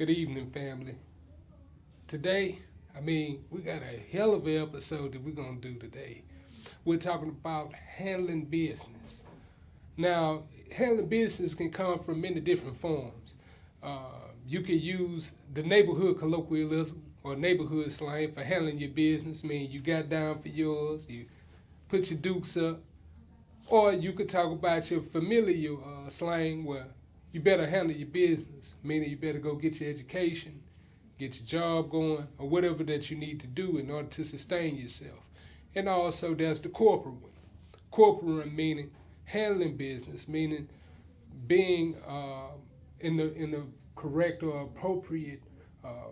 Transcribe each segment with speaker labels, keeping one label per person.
Speaker 1: Good evening, family. Today, we got a hell of an episode that we're going to do today. We're talking about handling business. Now, handling business can come from many different forms. You can use the neighborhood colloquialism or neighborhood slang for handling your business, meaning you got down for yours, you put your dukes up, or you could talk about your familial slang where you better handle your business, meaning you better go get your education, get your job going, or whatever that you need to do in order to sustain yourself. And also there's the corporate one. Corporate one meaning handling business, meaning being in the correct or appropriate uh,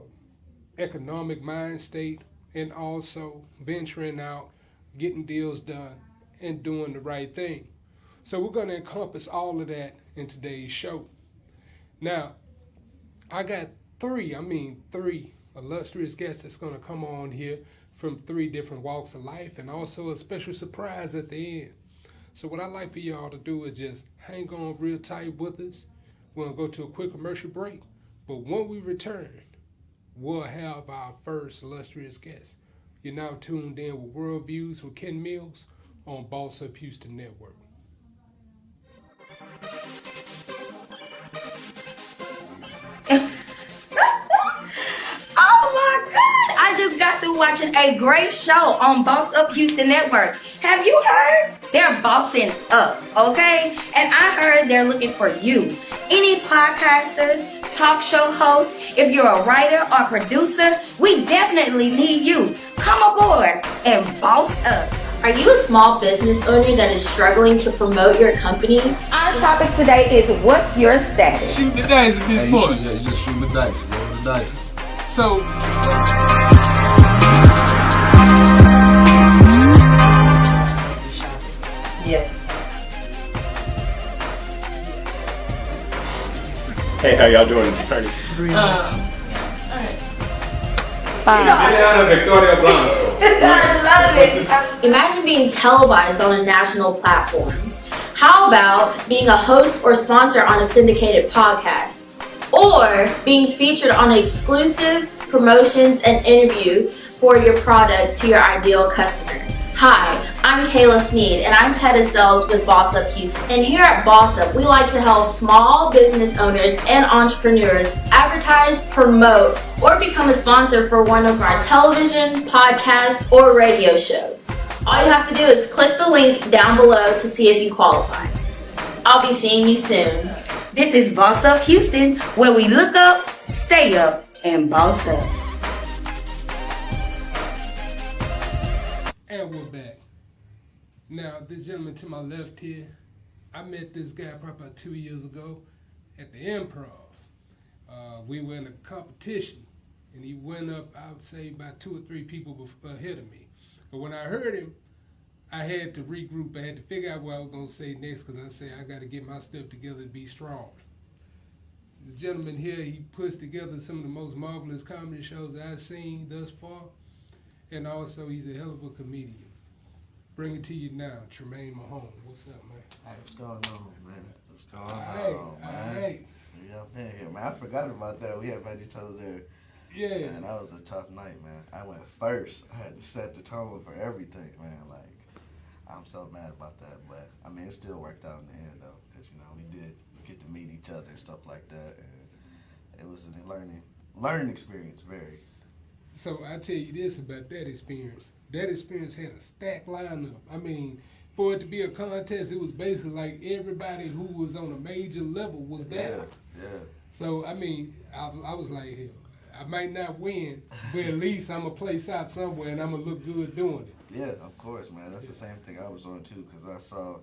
Speaker 1: economic mind state, and also venturing out, getting deals done, and doing the right thing. So we're going to encompass all of that in today's show. Now, I got three illustrious guests that's going to come on here from three different walks of life, and also a special surprise at the end. So what I'd like for y'all to do is just hang on real tight with us. We're going to go to a quick commercial break, but when we return, we'll have our first illustrious guest. You're now tuned in with Worldviews with Ken Mills on Boss Up Houston Network.
Speaker 2: Oh my God! I just got through watching a great show on Boss Up Houston Network. Have you heard? They're bossing up, okay? And I heard they're looking for you. Any podcasters, talk show hosts, if you're a writer or producer, we definitely need you. Come aboard and boss up.
Speaker 3: Are you a small business owner that is struggling to promote your company?
Speaker 2: Our topic today is what's your status?
Speaker 1: Shoot the dice at this point.
Speaker 4: You just shoot the dice. Roll the dice.
Speaker 1: So,
Speaker 2: Yes.
Speaker 5: Hey, how y'all doing? It's attorneys. Victoria Blanco.
Speaker 2: I love it.
Speaker 3: Imagine being televised on a national platform. How about being a host or sponsor on a syndicated podcast? Or being featured on exclusive promotions and interview for your product to your ideal customer? Hi, I'm Kayla Sneed, and I'm head of sales with Boss Up Houston. And here at Boss Up, we like to help small business owners and entrepreneurs advertise, promote, or become a sponsor for one of our television, podcast, or radio shows. All you have to do is click the link down below to see if you qualify. I'll be seeing you soon.
Speaker 2: This is Boss Up Houston, where we look up, stay up, and boss up.
Speaker 1: and we're back. Now, this gentleman to my left here, I met this guy probably about 2 years ago at the Improv. We were in a competition, and he went up, I would say, about 2 or 3 people ahead of me. But when I heard him, I had to regroup. I had to figure out what I was going to say next, because I said I got to get my stuff together to be strong. This gentleman here, he puts together some of the most marvelous comedy shows that I've seen thus far, and also he's a hell of a comedian. Bring it to you now, TRAMAINE Mahone. What's up, man?
Speaker 4: Hey, what's going on, man? What's going
Speaker 1: All
Speaker 4: on, man?
Speaker 1: right.
Speaker 4: Yeah, I've been here, man. I forgot about that. We had met each other there.
Speaker 1: Yeah.
Speaker 4: And that was a tough night, man. I went first. I had to set the tone for everything, man. Like, I'm so mad about that. But, I mean, it still worked out in the end, though. Because, you know, we did get to meet each other and stuff like that. And it was a learning experience, very.
Speaker 1: So I tell you this about that experience. That experience had a stacked lineup. I mean, for it to be a contest, it was basically like everybody who was on a major level was there.
Speaker 4: Yeah.
Speaker 1: So, I mean, I was like, hell, I might not win, but at least I'm going to place out somewhere and I'm going to look good doing it.
Speaker 4: Yeah, of course, man. That's the same thing I was on, too, because I saw,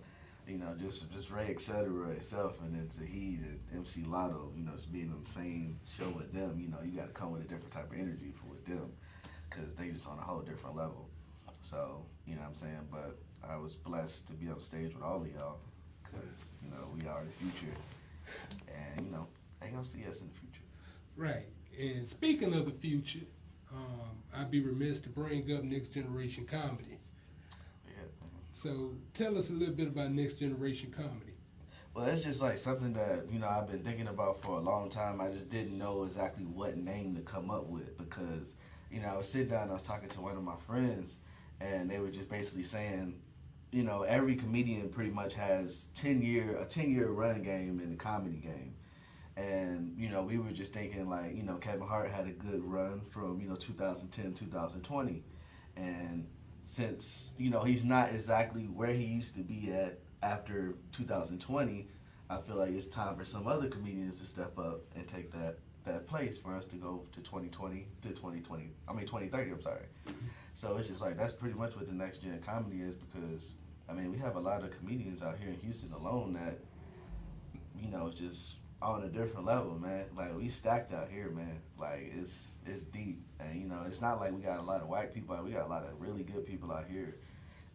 Speaker 4: you know, just Ray, et cetera, itself, and then Zahid and MC Lotto, you know, just being on the same show with them, you know, you got to come with a different type of energy with them, because they just on a whole different level. So, you know what I'm saying? But I was blessed to be on stage with all of y'all, because, you know, we are the future, and, you know, they going to see us in the future.
Speaker 1: Right. And speaking of the future, I'd be remiss to bring up Next Generation Comedy.
Speaker 4: Yeah.
Speaker 1: So tell us a little bit about Next Generation Comedy.
Speaker 4: Well, it's just like something that, I've been thinking about for a long time. I just didn't know exactly what name to come up with because, I was sitting down, I was talking to one of my friends, and they were just basically saying, every comedian pretty much has a 10-year run game in the comedy game. And, we were just thinking like, Kevin Hart had a good run from, 2010, 2020. And since, he's not exactly where he used to be at after 2020, I feel like it's time for some other comedians to step up and take that place for us to go to 2030, I'm sorry. So it's just like, that's pretty much what the next gen comedy is because, we have a lot of comedians out here in Houston alone that, just on a different level, man. Like, we stacked out here, man. Like, it's deep. And, it's not like we got a lot of white people out. We got a lot of really good people out here.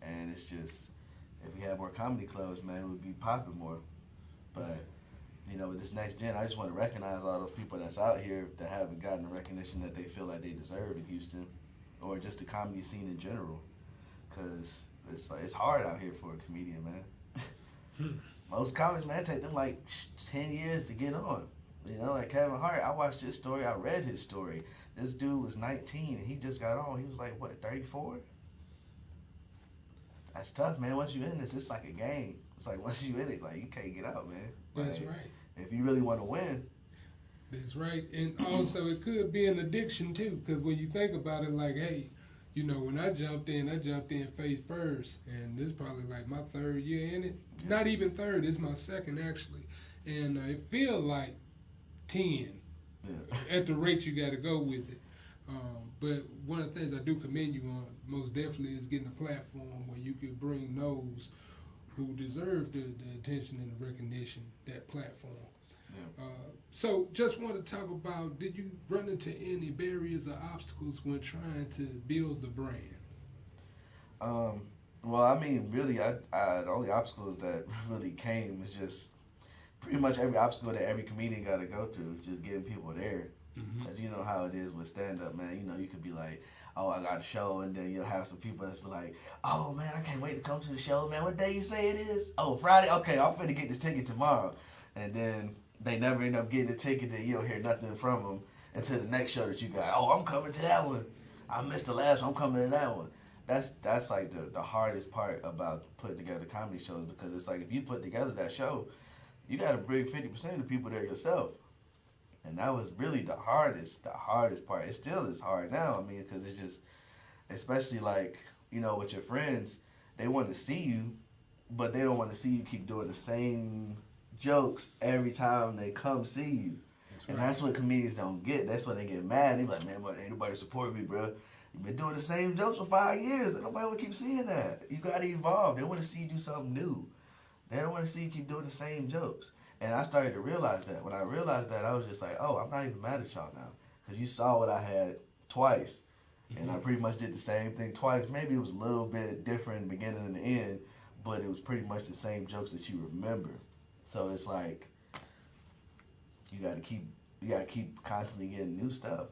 Speaker 4: And it's just, if we had more comedy clubs, man, it would be popping more. But, with this next gen, I just want to recognize all those people that's out here that haven't gotten the recognition that they feel like they deserve in Houston or just the comedy scene in general. Because it's hard out here for a comedian, man. Most comics, man, take them like 10 years to get on. Like Kevin Hart, I watched his story, I read his story. This dude was 19 and he just got on. He was like, what, 34? That's tough, man. Once you in this, it's like a game. It's like once you in it, like you can't get out, man.
Speaker 1: That's
Speaker 4: like,
Speaker 1: right.
Speaker 4: If you really want to win.
Speaker 1: That's right. And also it could be an addiction too, because when you think about it, like, hey, when I jumped in face first, and this is probably like my third year in it. Yeah. Not even third, it's my second actually. And it feel like 10 at the rate you got to go with it. But one of the things I do commend you on, most definitely, is getting a platform where you can bring those who deserve the attention and the recognition, that platform. Yeah. So just want to talk about, did you run into any barriers or obstacles when trying to build the brand?
Speaker 4: Well, really, the only obstacles that really came is just pretty much every obstacle that every comedian got to go through, just getting people there. Because you know how it is with stand-up, man. You could be like, oh, I got a show, and then you'll have some people that's be like, oh, man, I can't wait to come to the show, man. What day you say it is? Oh, Friday? Okay, I'm finna get this ticket tomorrow. And then they never end up getting a ticket, and you don't hear nothing from them until the next show that you got. Oh, I'm coming to that one. I missed the last one. I'm coming to that one. That's like the hardest part about putting together comedy shows, because it's like if you put together that show, you got to bring 50% of the people there yourself. And that was really the hardest part. It still is hard now, because it's just, especially like, with your friends, they want to see you, but they don't want to see you keep doing the same jokes every time they come see you. And that's what comedians don't get. That's when they get mad. They be like, man, ain't nobody supporting me, bro. You've been doing the same jokes for 5 years. And nobody will keep seeing that. You got to evolve. They want to see you do something new. They don't want to see you keep doing the same jokes. And I started to realize that. When I realized that, I was just like, oh, I'm not even mad at y'all now. Because you saw what I had twice. And I pretty much did the same thing twice. Maybe it was a little bit different in the beginning and the end, but it was pretty much the same jokes that you remember. So it's like, you got to keep constantly getting new stuff.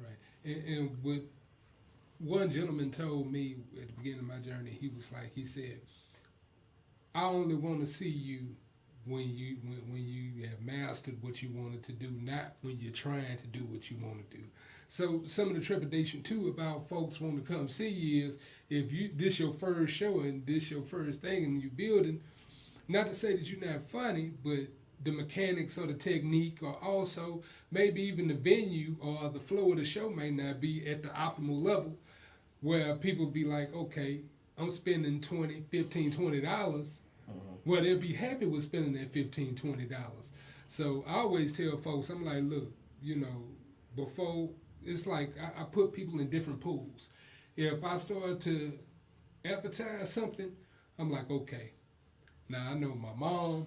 Speaker 1: Right. And what one gentleman told me at the beginning of my journey, he said, I only want to see you when you have mastered what you wanted to do, not when you're trying to do what you want to do. So some of the trepidation too about folks wanting to come see you is, if this your first show and this your first thing and you building, not to say that you're not funny, but the mechanics or the technique, or also maybe even the venue or the flow of the show may not be at the optimal level, where people be like, okay, I'm spending $20, $15, $20. Well, they'll be happy with spending that $15, $20. So I always tell folks, I'm like, look, before, it's like I put people in different pools. If I start to advertise something, I'm like, okay, now I know my mom,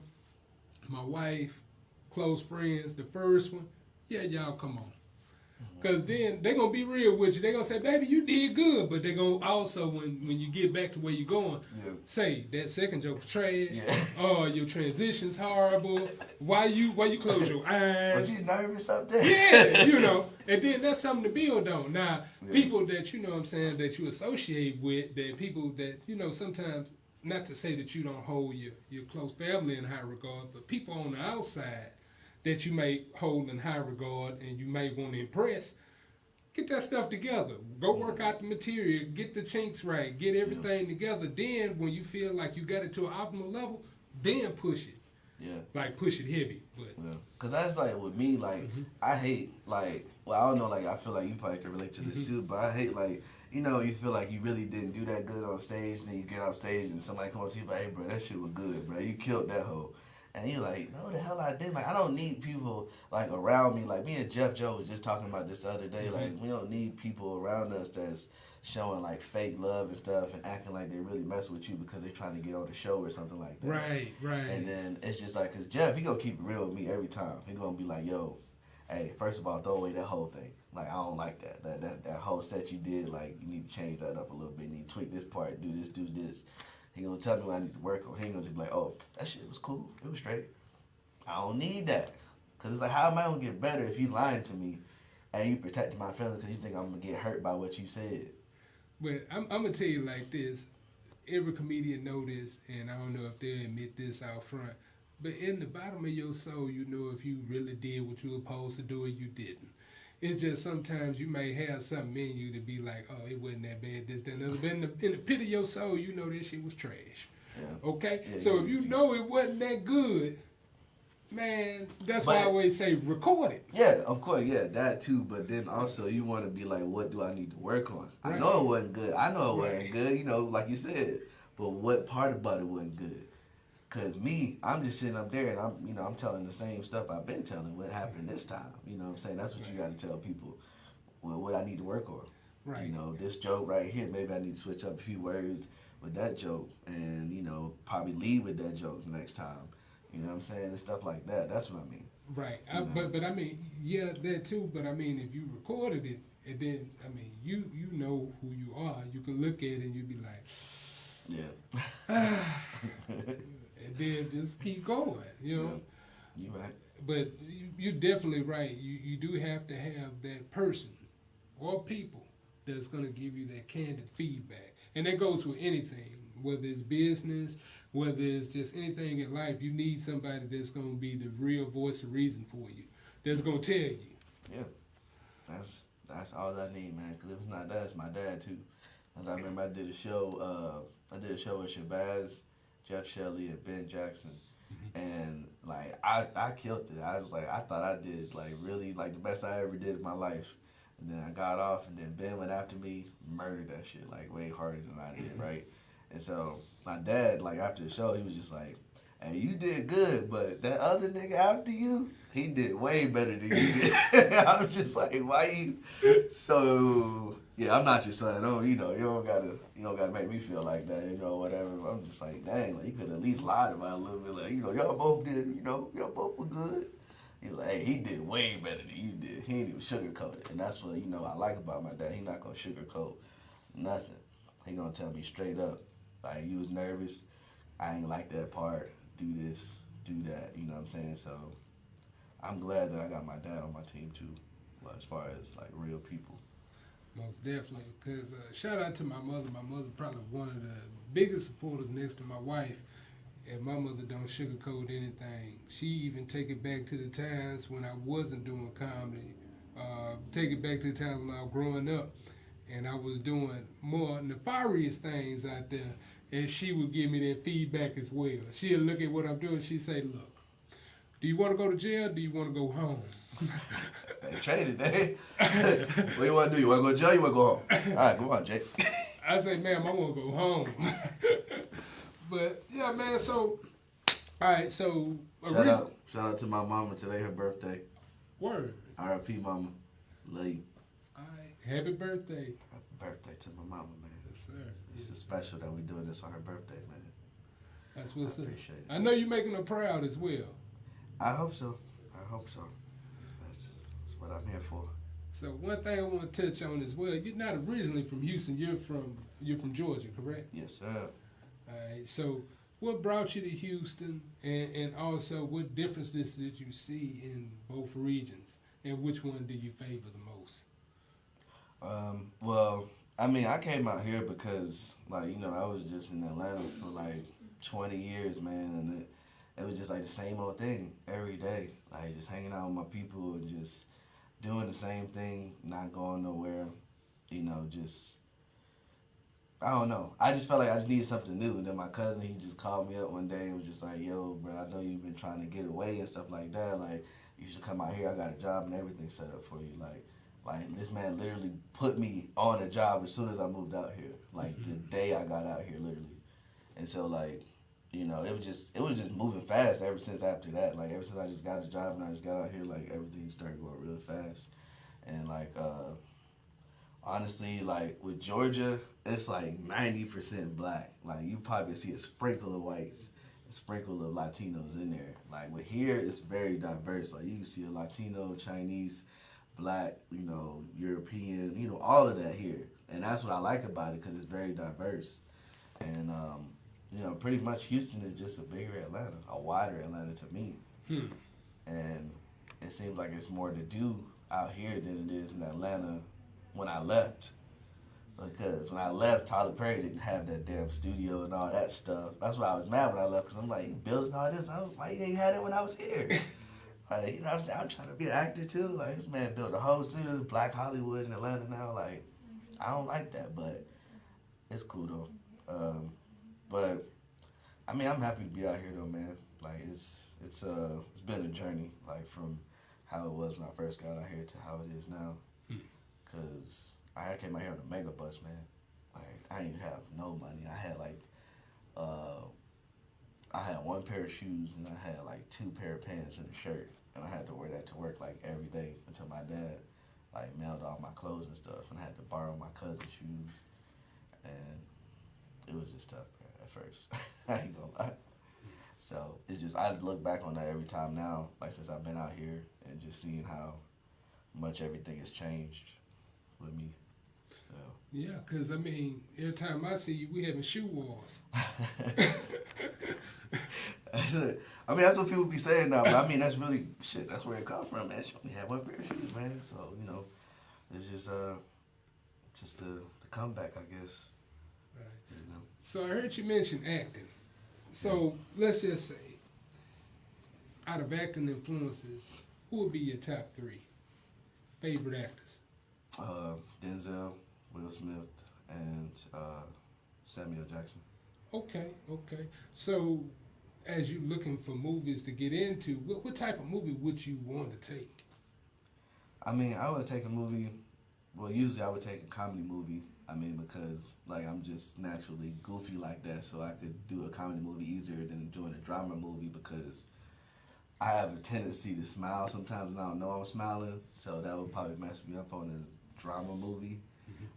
Speaker 1: my wife, close friends, the first one, yeah, y'all come on. Because then they're going to be real with you. They're going to say, baby, you did good. But they're going to also, when you get back to where you're going, say, that second joke was trash. Yeah. Oh, your transition's horrible. Why you close your eyes?
Speaker 4: Was you nervous up there?
Speaker 1: Yeah, And then that's something to build on. Now, people that, that you associate with, that people that, sometimes not to say that you don't hold your close family in high regard, but people on the outside that you may hold in high regard and you may want to impress, get that stuff together. Go work out the material, get the chinks right, get everything together. Then when you feel like you got it to an optimal level, then push it.
Speaker 4: Yeah.
Speaker 1: Like push it heavy. But
Speaker 4: yeah. Cause that's like with me, like I hate like, well, I don't know, like I feel like you probably can relate to this too, but I hate like, you know, you feel like you really didn't do that good on stage, and then you get off stage and somebody come up to you like, hey bro, that shit was good, bro. You killed that hoe. And you're like, no, the hell I didn't. Like, I don't need people, like, around me. Like, me and Jeff Joe was just talking about this the other day. Like, we don't need people around us that's showing, like, fake love and stuff and acting like they really mess with you because they're trying to get on the show or something like that.
Speaker 1: Right.
Speaker 4: And then it's just like, because Jeff, he going to keep it real with me every time. He going to be like, yo, hey, first of all, throw away that whole thing. Like, I don't like that. That whole set you did, like, you need to change that up a little bit. You need to tweak this part, do this. He gonna tell me what I need to work on. He ain't gonna just be like, oh, that shit was cool. It was straight. I don't need that. Because it's like, how am I going to get better if you lying to me and you protecting my feelings because you think I'm going to get hurt by what you said?
Speaker 1: But I'm going to tell you like this. Every comedian know this, and I don't know if they admit this out front, but in the bottom of your soul, you know if you really did what you were supposed to do or you didn't. It's just sometimes you may have something in you to be like, oh, it wasn't that bad, this, that, and other. But in the pit of your soul, you know that shit was trash.
Speaker 4: Yeah.
Speaker 1: Okay?
Speaker 4: Yeah,
Speaker 1: So if you know it wasn't that good, man, that's why I always say record it.
Speaker 4: Yeah, of course, yeah, that too. But then also you want to be like, what do I need to work on?
Speaker 1: Right.
Speaker 4: I know it wasn't good. I know it wasn't good, you know, like you said. But what part about it wasn't good? Because me, I'm just sitting up there and I'm telling the same stuff I've been telling what happened this time. You know what I'm saying? That's what you got to tell people, well, what I need to work on.
Speaker 1: Right.
Speaker 4: You know, this joke right here, maybe I need to switch up a few words with that joke and, you know, probably lead with that joke next time. You know what I'm saying? And stuff like that. That's what I mean.
Speaker 1: Right. But I mean, yeah, that too. But I mean, if you recorded it, and then, I mean, you know who you are. You can look at it and you be like,
Speaker 4: yeah.
Speaker 1: and then just keep going, you know?
Speaker 4: Yeah. You're right.
Speaker 1: But you're definitely right. You do have to have that person or people that's going to give you that candid feedback. And that goes with anything, whether it's business, whether it's just anything in life. You need somebody that's going to be the real voice of reason for you, that's going to tell you.
Speaker 4: Yeah. That's all I need, man. Because if it's not that, it's my dad, too. As I remember, I did a show with Shabazz, Jeff Shelley, and Ben Jackson. And, like, I killed it. I was like, I thought I did, like, really, like, the best I ever did in my life. And then I got off, and then Ben went after me, murdered that shit, like, way harder than I did, right? And so my dad, like, after the show, he was just like, hey, you did good, but that other nigga after you, he did way better than you did. I was just like, why you? So, yeah, I'm not your son. Oh, you know, you don't gotta make me feel like that, you know, whatever. I'm just like, dang, like, you could at least lied about it a little bit. Like, you know, y'all both did, you know, y'all both were good. He was like, hey, he did way better than you did. He ain't even sugarcoat it. And that's what, you know, I like about my dad. He not gonna sugarcoat nothing. He gonna tell me straight up, like, you was nervous. I ain't like that part. Do this, do that. You know what I'm saying? So I'm glad that I got my dad on my team too, as far as like real people.
Speaker 1: Most definitely. Because shout out to my mother. My mother probably one of the biggest supporters next to my wife. And my mother don't sugarcoat anything. She even take it back to the times when I wasn't doing comedy. Take it back to the times when I was growing up. And I was doing more nefarious things out there. And she would give me that feedback as well. She'll look at what I'm doing. She'd say, look, do you want to go to jail or do you want to go home?
Speaker 4: They traded, they. What do you want to do? You want to go to jail or you want to go home? All right, come on, Jake.
Speaker 1: I say, ma'am, I want to go home. But, yeah, man, so, all right, so.
Speaker 4: Shout out to my mama today, her birthday.
Speaker 1: Word.
Speaker 4: R.I.P. mama. Love you.
Speaker 1: All right, happy birthday.
Speaker 4: Happy birthday to my mama, man.
Speaker 1: Yes, sir.
Speaker 4: This is special that we're doing this on her birthday, man.
Speaker 1: That's what's up.
Speaker 4: Appreciate it.
Speaker 1: I know you're making her proud as well.
Speaker 4: I hope so. That's what I'm here for.
Speaker 1: So one thing I want to touch on as well, you're not originally from Houston, you're from Georgia, correct?
Speaker 4: Yes, sir.
Speaker 1: All right, so what brought you to Houston, and also what differences did you see in both regions, and which one do you favor the most?
Speaker 4: Well, I mean, I came out here because, like, you know, I was just in Atlanta for like 20 years, man, and it was just like the same old thing every day. Like, just hanging out with my people and just doing the same thing, not going nowhere, you know, just, I don't know. I just felt like I just needed something new. And then my cousin, he just called me up one day and was just like, yo, bro, I know you've been trying to get away and stuff like that. Like, you should come out here. I got a job and everything set up for you. Like this man literally put me on a job as soon as I moved out here. Like, the day I got out here, literally. And so, like, you know, it was just moving fast ever since after that. Like, ever since I just got a job and I just got out here, like, everything started going really fast. And, like, honestly, like, with Georgia, it's like 90% black. Like, you probably see a sprinkle of whites, a sprinkle of Latinos in there. Like, with here, it's very diverse. Like, you can see a Latino, Chinese, black, you know, European, you know, all of that here. And that's what I like about it, because it's very diverse. And, you know, pretty much Houston is just a bigger Atlanta, a wider Atlanta to me. And it seems like it's more to do out here than it is in Atlanta when I left. Because when I left, Tyler Perry didn't have that damn studio and all that stuff. That's why I was mad when I left, because I'm like, you building all this? Why you ain't had it when I was here? Like, you know what I'm saying? I'm trying to be an actor too. Like, this man built a whole studio, Black Hollywood in Atlanta now. Like, I don't like that, but it's cool though. But I mean, I'm happy to be out here though, man. Like, it's been a journey, like, from how it was when I first got out here to how it is now. Cause I came out here on a mega bus, man. Like, I didn't have no money. I had like, I had one pair of shoes and I had like 2 pair of pants and a shirt, and I had to wear that to work like every day until my dad like mailed all my clothes and stuff, and I had to borrow my cousin's shoes, and it was just tough, man, at first. I ain't gonna lie. So it's just, I just look back on that every time now, like, since I've been out here, and just seeing how much everything has changed with me. So.
Speaker 1: Yeah, because, I mean, every time I see you, we having shoe wars.
Speaker 4: That's it. I mean, that's what people be saying now, but I mean, that's really, shit, that's where it comes from, man. She only had 1 pair of shoes, man. So, you know, it's just the comeback, I guess.
Speaker 1: Right.
Speaker 4: You know?
Speaker 1: So I heard you mention acting. So let's just say, out of acting influences, who would be your top 3 favorite actors?
Speaker 4: Denzel, Will Smith, and Samuel Jackson.
Speaker 1: Okay. So, as you looking for movies to get into, what type of movie would you want to take?
Speaker 4: I mean, I would take a movie. Well, usually I would take a comedy movie. I mean, because, like, I'm just naturally goofy like that, so I could do a comedy movie easier than doing a drama movie, because I have a tendency to smile sometimes and I don't know I'm smiling, so that would probably mess me up on a drama movie.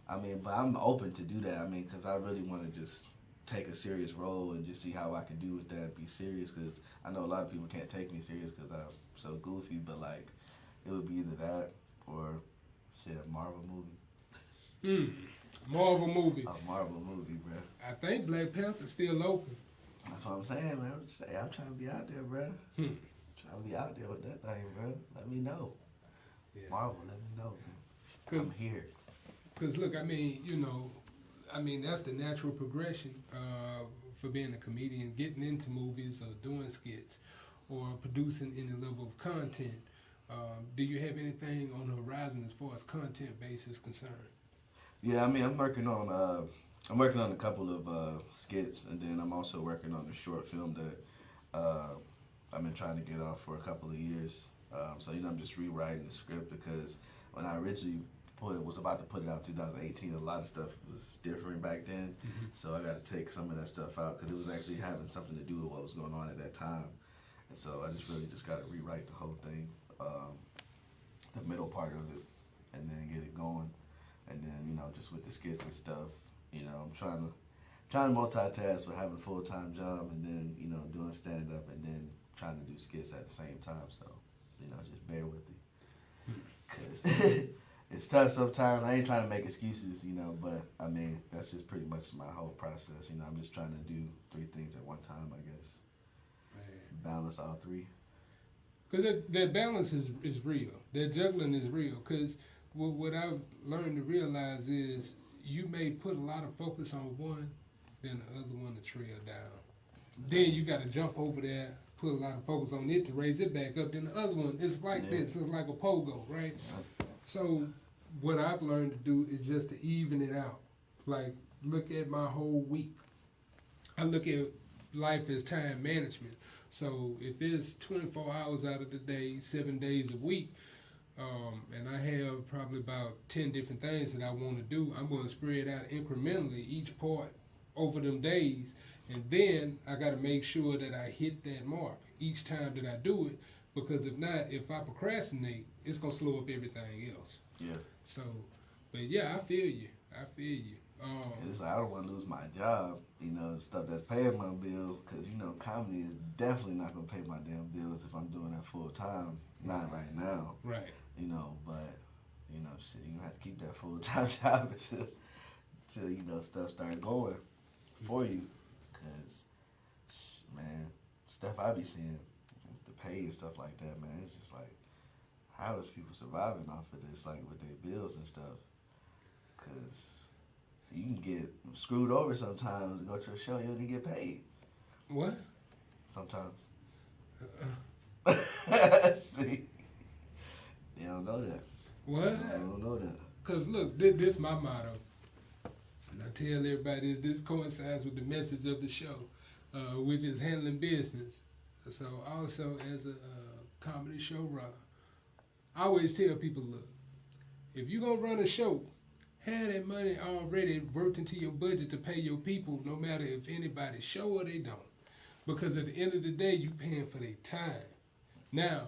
Speaker 4: I mean, but I'm open to do that. I mean, because I really want to just take a serious role and just see how I can do with that and be serious, because I know a lot of people can't take me serious because I'm so goofy, but, like, it would be either that or, shit, a Marvel movie.
Speaker 1: Marvel movie.
Speaker 4: A Marvel movie, bro.
Speaker 1: I think Black Panther's still open.
Speaker 4: That's what I'm saying, man. I'm trying to be out there, bro. Trying to be out there with that thing, bro. Let me know.
Speaker 1: Yeah.
Speaker 4: Marvel, let me know, man. I'm here.
Speaker 1: Because, look, I mean, you know, that's the natural progression for being a comedian, getting into movies or doing skits or producing any level of content. Do you have anything on the horizon as far as content base is concerned?
Speaker 4: Yeah, I mean, I'm working on a couple of skits, and then I'm also working on a short film that I've been trying to get off for a couple of years. So, you know, I'm just rewriting the script, because when I originally was about to put it out in 2018, a lot of stuff was different back then. So I got to take some of that stuff out, because it was actually having something to do with what was going on at that time. And so I just really got to rewrite the whole thing, the middle part of it, and then get it going. And then, you know, just with the skits and stuff, you know, I'm trying to multitask with having a full-time job, and then, you know, doing stand-up, and then trying to do skits at the same time. So, you know, just bear with me, because it's tough sometimes. I ain't trying to make excuses, you know, but, I mean, that's just pretty much my whole process. You know, I'm just trying to do 3 things at one time, I guess. Man. Balance all 3.
Speaker 1: Because that balance is real. That juggling is real. Because what I've learned to realize is you may put a lot of focus on one, then the other one to trail down. Then you got to jump over there, put a lot of focus on it to raise it back up. Then the other one, it's like this. It's like a pogo, right? So what I've learned to do is just to even it out. Like, look at my whole week. I look at life as time management. So if it's 24 hours out of the day, 7 days a week, and I have probably about 10 different things that I want to do, I'm going to spread out incrementally each part over them days. And then I got to make sure that I hit that mark each time that I do it, because if not, if I procrastinate, it's going to slow up everything else.
Speaker 4: Yeah.
Speaker 1: So, but yeah, I feel you.
Speaker 4: It's like I don't want to lose my job, stuff that's paying my bills, because, comedy is definitely not going to pay my damn bills if I'm doing that full time. Not right now.
Speaker 1: Right.
Speaker 4: But, shit, you're going to have to keep that full-time job until stuff start going for you. Because, man, stuff I be seeing, the pay and stuff like that, man, it's just like, how is people surviving off of this, like, with their bills and stuff? Because you can get screwed over sometimes, go to a show, you don't even get paid.
Speaker 1: What?
Speaker 4: Sometimes. See? They don't know that.
Speaker 1: What?
Speaker 4: They don't know that.
Speaker 1: Because look, this my motto. And I tell everybody this coincides with the message of the show, which is handling business. So also as a comedy showrunner, I always tell people, look, if you're going to run a show, have that money already worked into your budget to pay your people, no matter if anybody show or they don't. Because at the end of the day, you paying for their time. Now,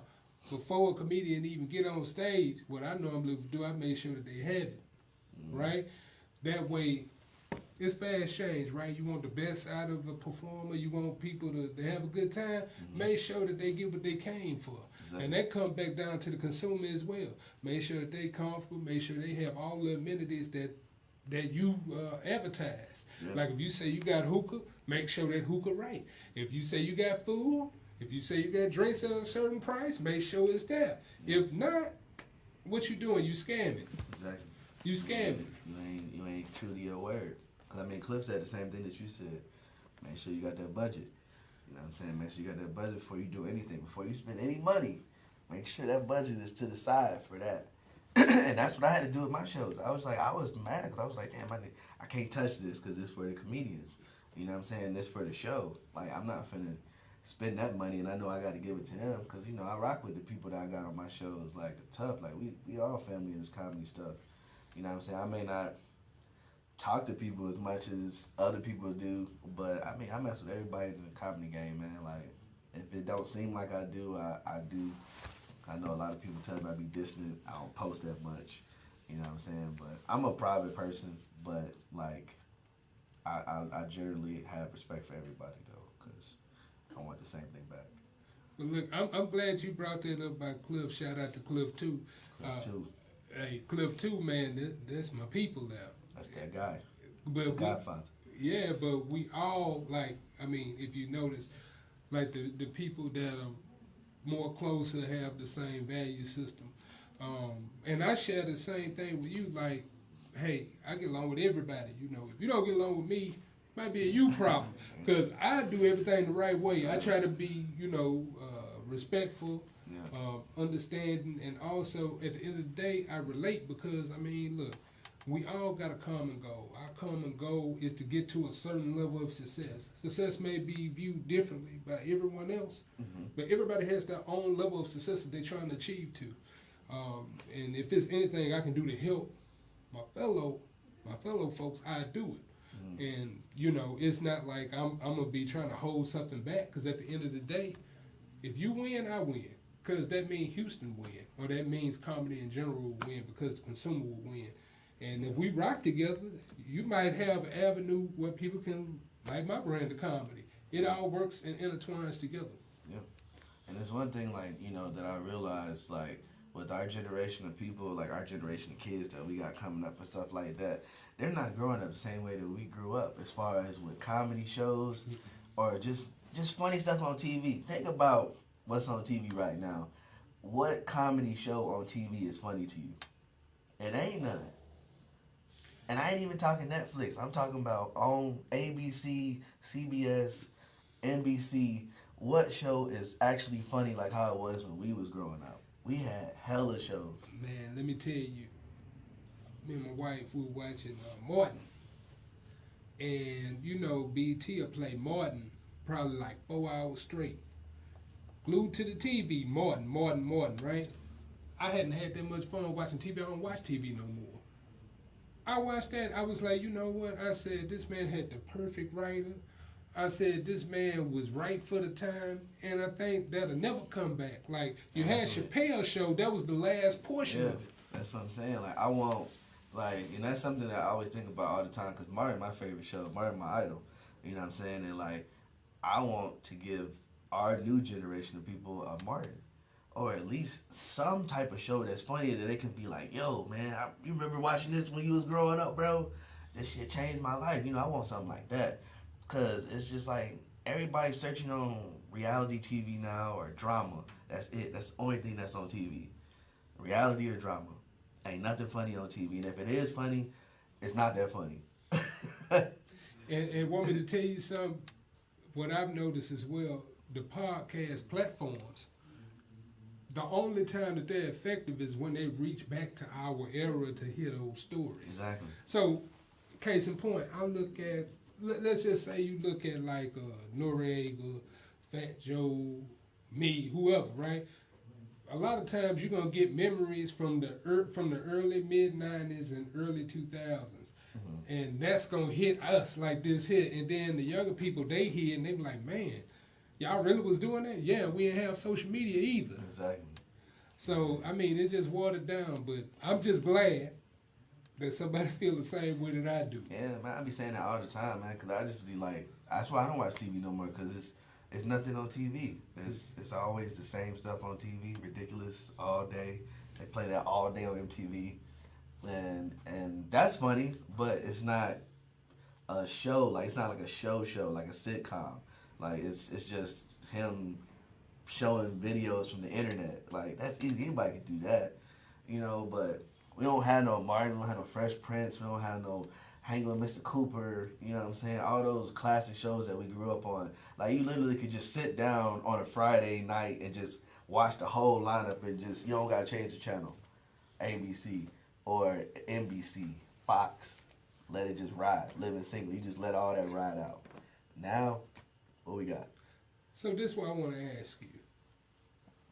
Speaker 1: before a comedian even get on stage, what I normally do, I make sure that they have it, right? That way, it's fast change, right? You want the best out of a performer. You want people to have a good time. Make sure that they get what they came for. Exactly. And that comes back down to the consumer as well. Make sure that they comfortable. Make sure they have all the amenities that you advertise. Yep. Like if you say you got hookah, make sure that hookah right. If you say you got food, if you say you got drinks at a certain price, make sure it's there. Yep. If not, what you doing? You scamming.
Speaker 4: Exactly.
Speaker 1: You scamming.
Speaker 4: You ain't true to your word. Because, Cliff said the same thing that you said. Make sure you got that budget. You know what I'm saying? Make sure you got that budget before you do anything. Before you spend any money, make sure that budget is to the side for that. And that's what I had to do with my shows. I was mad because I was like, damn, I can't touch this because it's for the comedians. You know what I'm saying? It's for the show. Like, I'm not finna spend that money, and I know I got to give it to them because, I rock with the people that I got on my shows. Like, tough. Like, we all family in this comedy stuff. You know what I'm saying? I may not talk to people as much as other people do, but I mess with everybody in the comedy game, man. Like, if it don't seem like I do, I do. I know a lot of people tell me I be distant. I don't post that much, you know what I'm saying? But I'm a private person, but like, I generally have respect for everybody though, because I want the same thing back.
Speaker 1: Well, look, I'm glad you brought that up by Cliff. Shout out to Cliff too.
Speaker 4: Cliff too.
Speaker 1: Hey, Cliff too, man. That's my people now.
Speaker 4: That's that guy.
Speaker 1: But
Speaker 4: the Godfather.
Speaker 1: Yeah, but we all, like, if you notice, like the people that are more closer have the same value system. And I share the same thing with you, like, hey, I get along with everybody. If you don't get along with me, it might be a you problem. Because I do everything the right way. I try to be, respectful, understanding, and also, at the end of the day, I relate because, look, we all got a common goal. Our common goal is to get to a certain level of success. Success may be viewed differently by everyone else, but everybody has their own level of success that they're trying to achieve to. And if there's anything I can do to help my fellow folks, I do it. And, it's not like I'm going to be trying to hold something back, because at the end of the day, if you win, I win. Because that means Houston win, or that means comedy in general will win, because the consumer will win. And if we rock together, you might have an avenue where people can like my brand of comedy. It all works and intertwines together.
Speaker 4: Yeah. And there's one thing, like, that I realized, like, with our generation of people, like our generation of kids that we got coming up and stuff like that, they're not growing up the same way that we grew up as far as with comedy shows or just funny stuff on TV. Think about what's on TV right now. What comedy show on TV is funny to you? It ain't none. And I ain't even talking Netflix. I'm talking about on ABC, CBS, NBC. What show is actually funny like how it was when we was growing up? We had hella shows.
Speaker 1: Man, let me tell you, me and my wife, we were watching Martin. And, you know, BT will play Martin probably like 4 hours straight. Glued to the TV, Martin, right? I hadn't had that much fun watching TV. I don't watch TV no more. I watched that. I was like, you know what? I said, this man had the perfect writer. I said, this man was right for the time. And I think that'll never come back. Like, you had Chappelle's show. That was the last portion of it.
Speaker 4: That's what I'm saying. Like, I want, like, and that's something that I always think about all the time. Because Martin, my favorite show. Martin, my idol. You know what I'm saying? And, like, I want to give our new generation of people a Martin. Or at least some type of show that's funny that they can be like, yo, man, you remember watching this when you was growing up, bro? This shit changed my life. You know, I want something like that. Because it's just like everybody's searching on reality TV now or drama. That's it. That's the only thing that's on TV. Reality or drama. Ain't nothing funny on TV. And if it is funny, it's not that funny.
Speaker 1: And want me to tell you something? What I've noticed as well, the podcast platforms, the only time that they're effective is when they reach back to our era to hear those stories.
Speaker 4: Exactly.
Speaker 1: So, case in point, I look at, let's just say you look at like Noriega, Fat Joe, me, whoever, right? A lot of times you're gonna get memories from the early mid-90s and early 2000s. And that's gonna hit us like this hit, and then the younger people, they hear and they be like, man, y'all really was doing that? Yeah, we didn't have social media either.
Speaker 4: Exactly.
Speaker 1: So, I mean, it's just watered down, but I'm just glad that somebody feel the same way that I do.
Speaker 4: Yeah, man, I be saying that all the time, man, because I just be like, that's why I don't watch TV no more, because it's nothing on TV. It's always the same stuff on TV, ridiculous, all day. They play that all day on MTV. And that's funny, but it's not a show. Like, it's not like a show, like a sitcom. Like, it's just him showing videos from the internet. Like, that's easy. Anybody can do that, you know, but we don't have no Martin, we don't have no Fresh Prince, we don't have no Hanging with Mr. Cooper, you know what I'm saying? All those classic shows that we grew up on. Like, you literally could just sit down on a Friday night and just watch the whole lineup and just, you don't got to change the channel. ABC or NBC, Fox, let it just ride. Living Single, you just let all that ride out. Now, what we got?
Speaker 1: So this is what I want to ask you.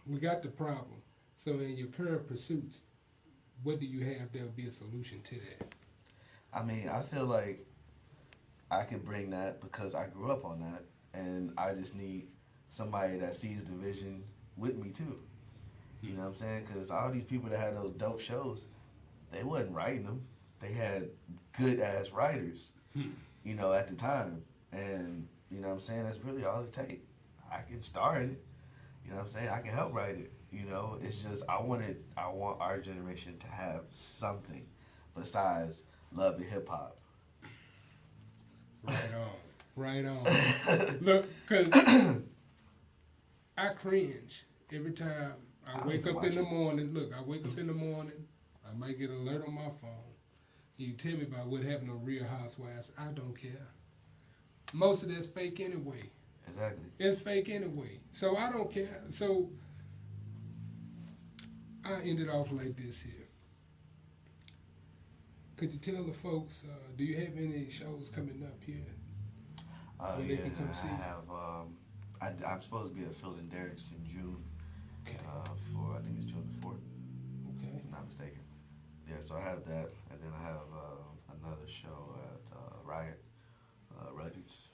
Speaker 1: We got the problem. So in your current pursuits, what do you have that'll be a solution to that?
Speaker 4: I mean, I feel like I could bring that because I grew up on that, and I just need somebody that sees the vision with me too. You know what I'm saying? Because all these people that had those dope shows, they wasn't writing them. They had good-ass writers, you know, at the time. And, you know what I'm saying, that's really all it takes. I can star in it. You know what I'm saying? I can help write it. You know, it's just I want our generation to have something besides love and hip-hop.
Speaker 1: Right on. Look, because I cringe every time I wake up in the morning. Look, I wake up in the morning. I might get an alert on my phone. You tell me about what happened on Real Housewives. I don't care. Most of that's fake anyway.
Speaker 4: Exactly.
Speaker 1: It's fake anyway. So I don't care. So I ended off like this here. Could you tell the folks, do you have any shows coming up here?
Speaker 4: Yeah, I have. I'm supposed to be at Phil and Derek's in June.
Speaker 1: Okay.
Speaker 4: For I think it's June the 4th.
Speaker 1: Okay.
Speaker 4: If I'm not mistaken. Yeah, so I have that, and then I have another show at Riot, Rutgers.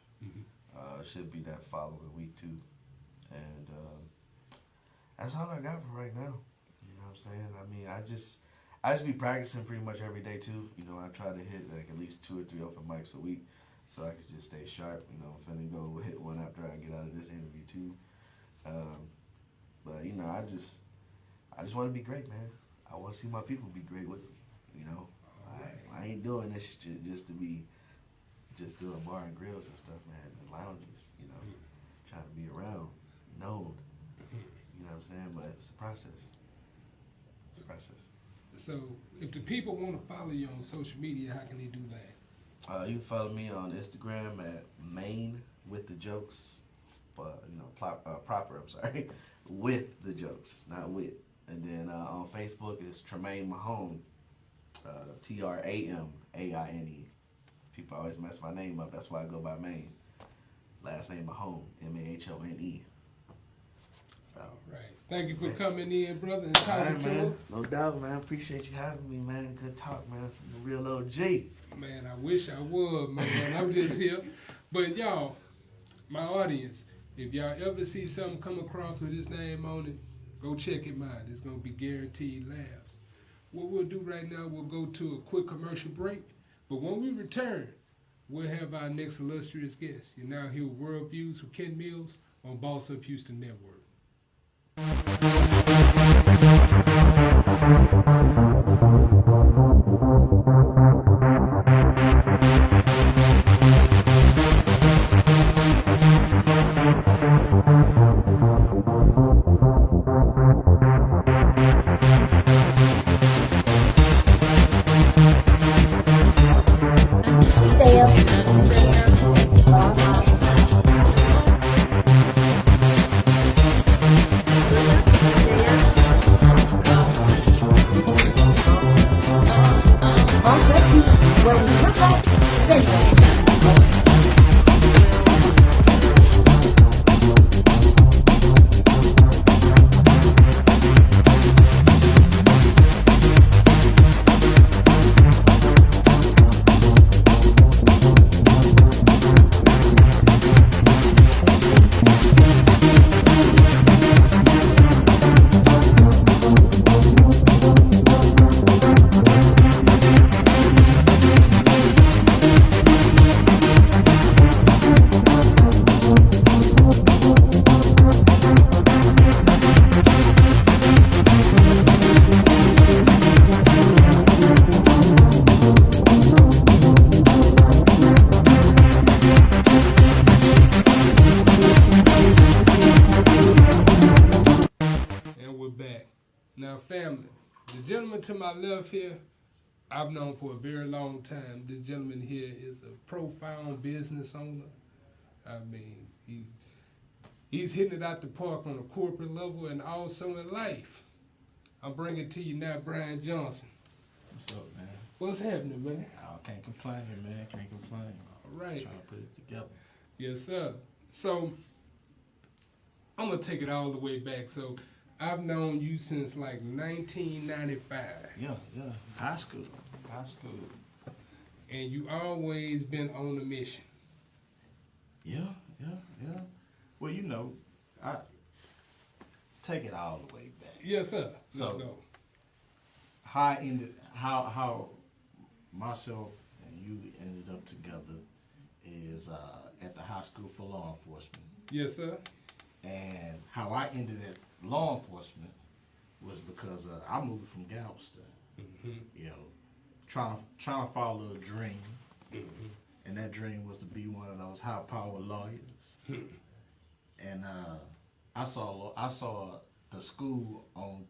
Speaker 4: Should be that following week too, and that's all I got for right now. You know what I'm saying? I mean, I just be practicing pretty much every day too. You know, I try to hit like at least 2 or 3 open mics a week, so I can just stay sharp. You know, I'm finna go hit one after I get out of this interview too. But you know, I just want to be great, man. I want to see my people be great with me. You know, I ain't doing this shit just to be just doing bar and grills and stuff, man, and lounges. You know, trying to be around, known. You know what I'm saying? But it's a process. It's a process.
Speaker 1: So if the people want to follow you on social media, how can they do that?
Speaker 4: You can follow me on Instagram at Maine with the jokes. Proper. I'm sorry, with the jokes, not with. And then on Facebook it's Tramaine Mahone, TRAMAINE. People always mess my name up. That's why I go by Maine. Last name Mahone, MAHONE. So.
Speaker 1: All right. Thank you for coming in, brother, and
Speaker 4: All
Speaker 1: talking
Speaker 4: right,
Speaker 1: to
Speaker 4: man.
Speaker 1: us.
Speaker 4: No doubt, man. Appreciate you having me, man. Good talk, man. From the real OG.
Speaker 1: Man, I wish I was, man. I'm just here. But y'all, my audience, if y'all ever see something come across with his name on it, go check him out. It's going to be guaranteed laughs. What we'll do right now, we'll go to a quick commercial break. But when we return, we'll have our next illustrious guest. You now hear World Views with Ken Mills on Boss Up Houston Network.
Speaker 2: Stay up. Boss up. Boss up Houston, where we hook up, stay up. And we're back. Now, family, the gentleman to my left here, I've known for a very long time. This gentleman here is a profound business owner. I mean, he's hitting it out the park on a corporate level and also in life. I'm bringing to you now Brian Johnson.
Speaker 6: What's up, man?
Speaker 1: What's happening, man?
Speaker 6: I can't complain, man. Can't complain.
Speaker 1: All right.
Speaker 6: Trying to put it together.
Speaker 1: Yes, sir. So, I'm going to take it all the way back. So, I've known you since like 1995.
Speaker 6: Yeah. High school.
Speaker 1: And you always been on a mission.
Speaker 6: Yeah. Well, you know, I take it all the way back.
Speaker 1: Yes, sir. Let's
Speaker 6: So-
Speaker 1: go.
Speaker 6: How myself and you ended up together is at the high school for law enforcement.
Speaker 1: Yes, sir.
Speaker 6: And how I ended at law enforcement was because I moved from Galveston. You know, trying to follow a dream, and that dream was to be one of those high-powered lawyers. And I saw the school on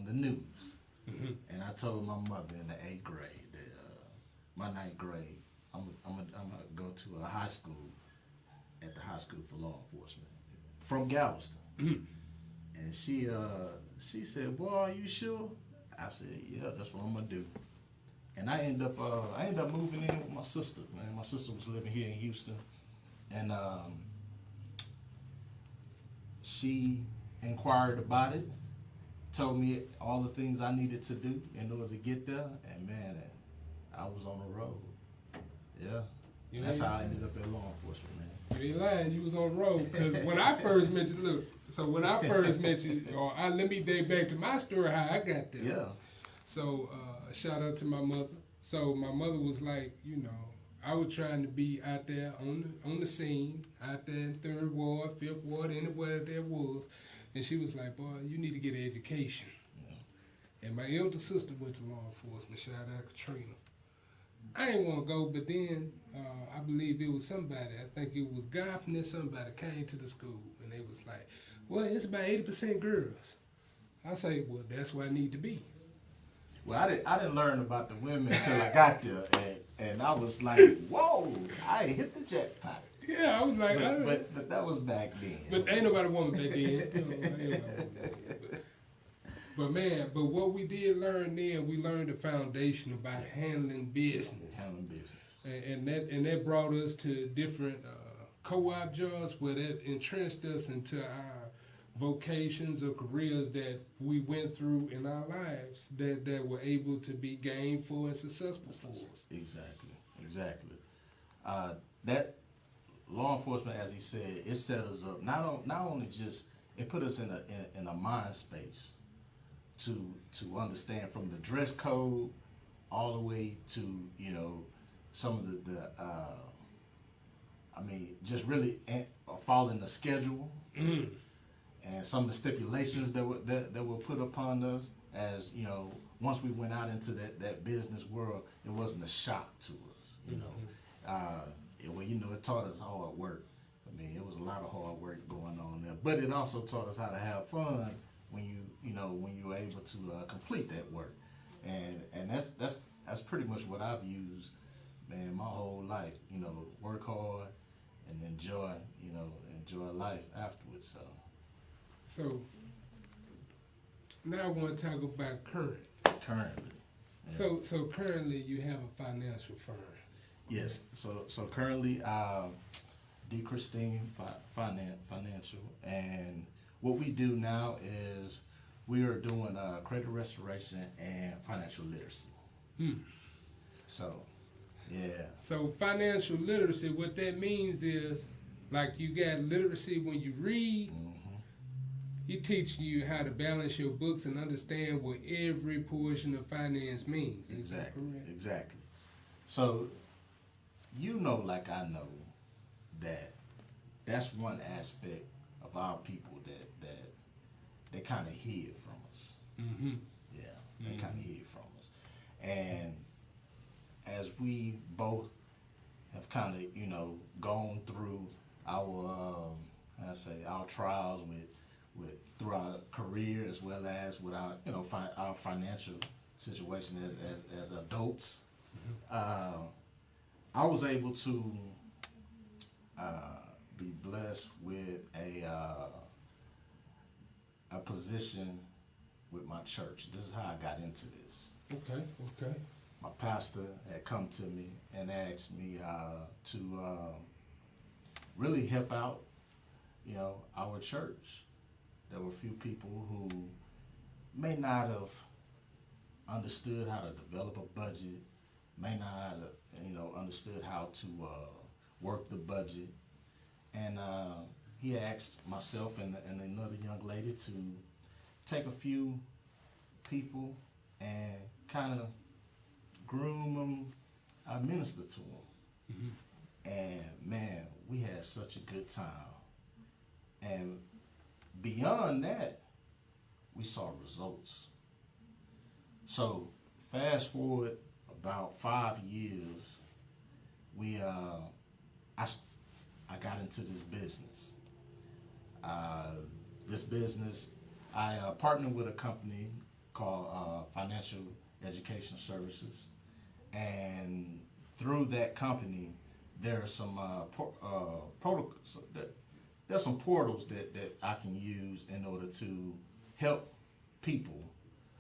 Speaker 6: the news, and I told my mother in the 8th grade that my 9th grade I'm gonna go to a high school at the high school for law enforcement from Galveston. And she said, "Boy, are you sure?" I said, "Yeah, that's what I'm gonna do." And I ended up moving in with my sister. Man, my sister was living here in Houston, and she inquired about it, told me all the things I needed to do in order to get there, and man, I was on the road. Yeah, that's how I ended up at law enforcement, man.
Speaker 1: You ain't lying, you was on the road. Because when I first met you, let me date back to my story, how I got there.
Speaker 6: Yeah.
Speaker 1: So, shout out to my mother. So, my mother was like, you know, I was trying to be out there on the scene, out there in 3rd Ward, 5th Ward, anywhere there was. And she was like, boy, you need to get an education. Yeah. And my elder sister went to law enforcement, shout out Katrina. I didn't want to go, but then I believe it was somebody, I think it was Goffin or somebody came to the school, and they was like, well, it's about 80% girls. I say, well, that's where I need to be.
Speaker 6: Well, I didn't learn about the women until I got there, and I was like, whoa, I hit the jackpot.
Speaker 1: Yeah, I was like,
Speaker 6: But that was back then.
Speaker 1: but ain't nobody woman back then. Ain't nobody woman back then. But man, but what we did learn then, we learned the foundation about handling business.
Speaker 6: Handling business.
Speaker 1: And that brought us to different co-op jobs where that entrenched us into our vocations or careers that we went through in our lives that were able to be gainful and successful for us.
Speaker 6: Exactly. That law enforcement, as he said, it set us up not only just it put us in a mind space to understand from the dress code all the way to some of the just really following the schedule.
Speaker 1: Mm.
Speaker 6: And some of the stipulations that were put upon us, as once we went out into that business world, it wasn't a shock to us. It taught us hard work. I mean, it was a lot of hard work going on there, but it also taught us how to have fun when you were able to complete that work, and that's pretty much what I've used, man, my whole life. Work hard and enjoy life afterwards.
Speaker 1: So now I want to talk about currently.
Speaker 6: Yeah.
Speaker 1: So currently you have a financial firm.
Speaker 6: Yes. So currently, D. Christine Financial, and what we do now is we are doing credit restoration and financial literacy. So, yeah.
Speaker 1: So financial literacy, what that means is, like, you got literacy when you read. He teaches you how to balance your books and understand what every portion of finance means.
Speaker 6: Exactly. So, like I know, that's one aspect of our people that they kind of hid from us. Yeah, they kind of hid from us. And as we both have kind of, gone through our, our trials through our career, as well as with our, our financial situation as adults, I was able to be blessed with a position with my church. This is how I got into this.
Speaker 1: Okay.
Speaker 6: My pastor had come to me and asked me to really help out, our church. There were a few people who may not have understood how to develop a budget, may not have, understood how to work the budget. And he asked myself and another young lady to take a few people and kind of groom them, minister to them. And man, we had such a good time. And beyond that, we saw results. So fast forward about 5 years, I got into this business. I partnered with a company called Financial Education Services, and through that company, there are some protocols. There's some portals that I can use in order to help people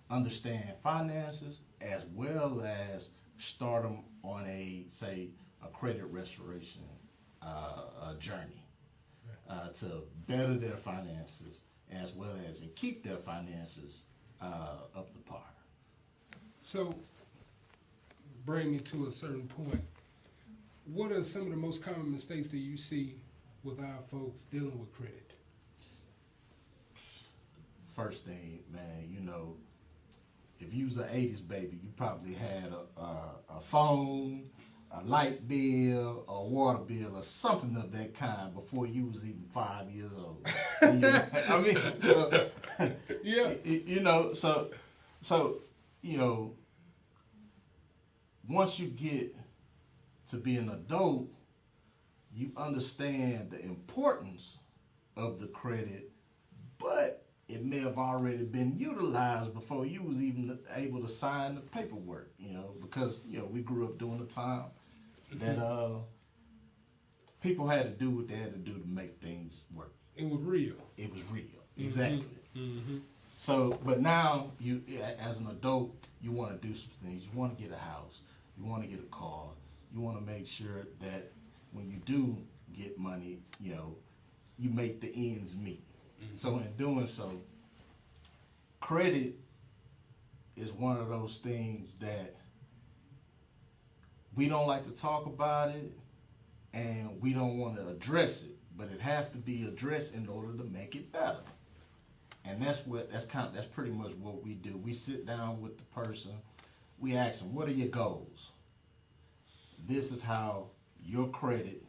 Speaker 6: understand finances, as well as start them on a credit restoration journey to better their finances, as well as to keep their finances up to par.
Speaker 1: So, bring me to a certain point. What are some of the most common mistakes that you see with our folks dealing with credit?
Speaker 6: First thing, man, if you was an 80s baby, you probably had a phone, a light bill, a water bill, or something of that kind before you was even 5 years old. I mean, so,
Speaker 1: yeah.
Speaker 6: So, once you get to be an adult, you understand the importance of the credit, but it may have already been utilized before you was even able to sign the paperwork, because, we grew up during a time that people had to do what they had to do to make things work.
Speaker 1: It was real.
Speaker 6: It was real, exactly.
Speaker 1: Mm-hmm.
Speaker 6: So, but now you, as an adult, you want to do some things. You want to get a house. You want to get a car. You want to make sure that when you do get money, you make the ends meet. Mm-hmm. So in doing so, credit is one of those things that we don't like to talk about it, and we don't want to address it, but it has to be addressed in order to make it better. And that's pretty much what we do. We sit down with the person, we ask them, what are your goals? This is how your credit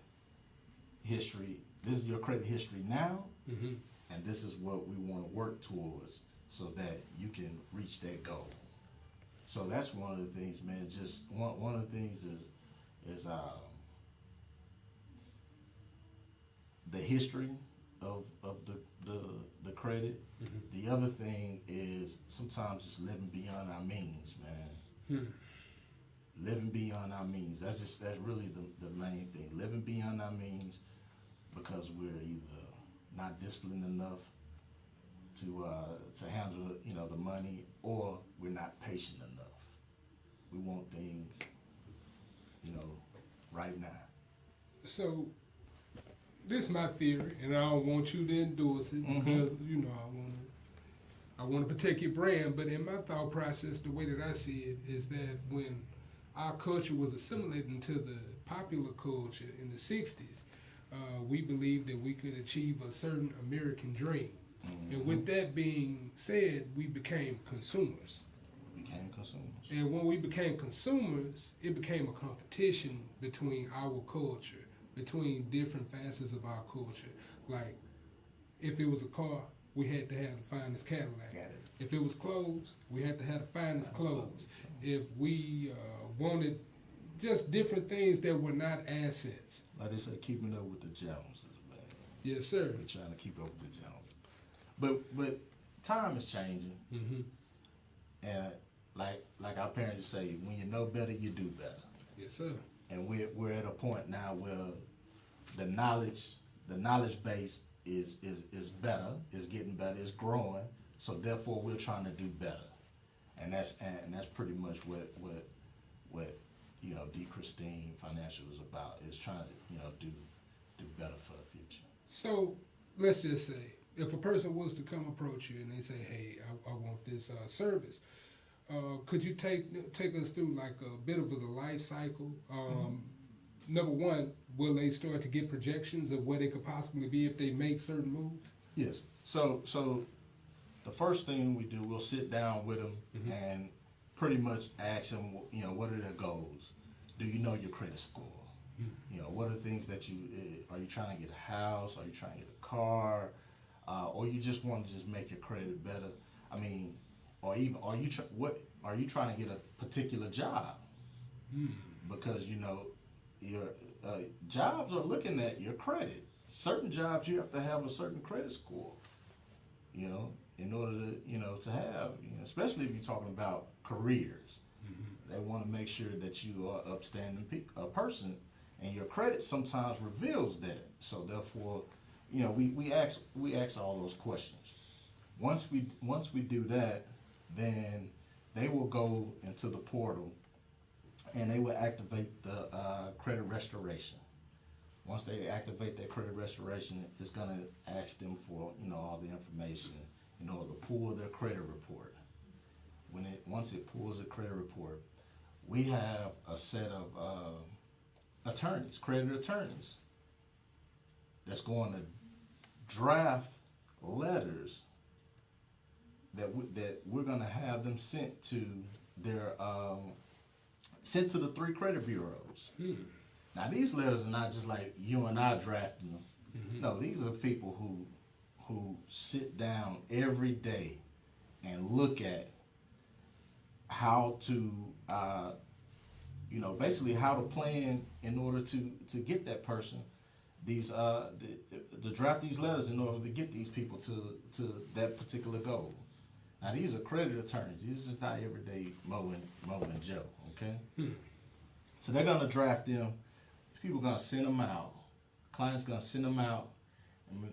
Speaker 6: history, this is your credit history now,
Speaker 1: Mm-hmm.
Speaker 6: and this is what we want to work towards so that you can reach that goal. So that's one of the things, man. Just one of the things is the history of the credit. Mm-hmm. The other thing is sometimes just living beyond our means, man. Living beyond our means. That's really the main thing. Living beyond our means because we're either not disciplined enough to handle the money, or we're not patient enough. We want things right now.
Speaker 1: So this is my theory, and I don't want you to endorse it because I want to protect your brand. But in my thought process, the way that I see it is that when our culture was assimilating to the popular culture in the '60s, we believed that we could achieve a certain American dream. Mm-hmm. And with that being said, we became consumers. And when we became consumers, it became a competition between our culture, between different facets of our culture. Like, if it was a car, we had to have the finest Cadillac. If it was clothes, we had to have the finest clothes. If we wanted just different things that were not assets.
Speaker 6: Like they said, keeping up with the Joneses, man.
Speaker 1: Yes, sir.
Speaker 6: We're trying to keep up with the Joneses. But time is changing. Mm-hmm. And like our parents would say, when you know better, you do better.
Speaker 1: Yes, sir.
Speaker 6: And we're at a point now where the knowledge base is better, is getting better, is growing. So therefore, we're trying to do better, and that's pretty much what D. Christine Financial is about. Is trying to do better for the future.
Speaker 1: So let's just say if a person was to come approach you and they say, "Hey, I want this service," could you take us through like a bit of the life cycle? Number one, will they start to get projections of where they could possibly be if they make certain moves?
Speaker 6: Yes. So the first thing we do, we'll sit down with them and pretty much ask them, what are their goals? Do you know your credit score? What are the things that are you trying to get a house? Are you trying to get a car? Or you just want to just make your credit better? I mean, or even are you trying to get a particular job? Because your jobs are looking at your credit. Certain jobs you have to have a certain credit score, in order to have, especially if you're talking about careers. They want to make sure that you are upstanding person, and your credit sometimes reveals that. So therefore, we ask all those questions. Once we do that, then they will go into the portal and they will activate the credit restoration. Once they activate that credit restoration, it's going to ask them for all the information in order to pull their credit report. Once it pulls the credit report, we have a set of attorneys, credit attorneys, that's going to draft letters that we're going to have them sent to their sent to the 3 credit bureaus. Now these letters are not just like you and I drafting them. No, these are people who sit down every day and look at how to basically how to plan in order to get that person to draft these letters in order to get these people to that particular goal. Now these are credit attorneys. This is not everyday Mo and Joe. Okay. So they're gonna draft them. People gonna send them out. Clients gonna send them out. And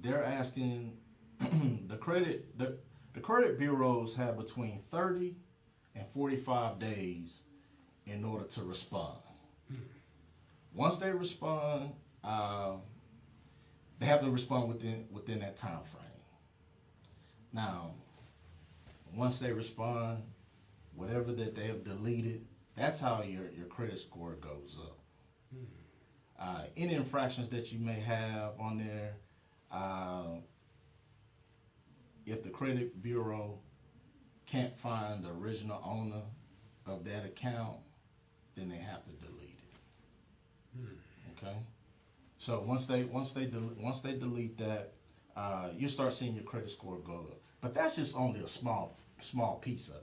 Speaker 6: they're asking the credit bureaus have between 30 and 45 days in order to respond. Once they respond, they have to respond within that time frame. Now, once they respond, whatever that they have deleted, that's how your credit score goes up. Any infractions that you may have on there, if the credit bureau can't find the original owner of that account, then they have to delete it. Okay. So once they delete that, you start seeing your credit score go up. But that's just only a small piece of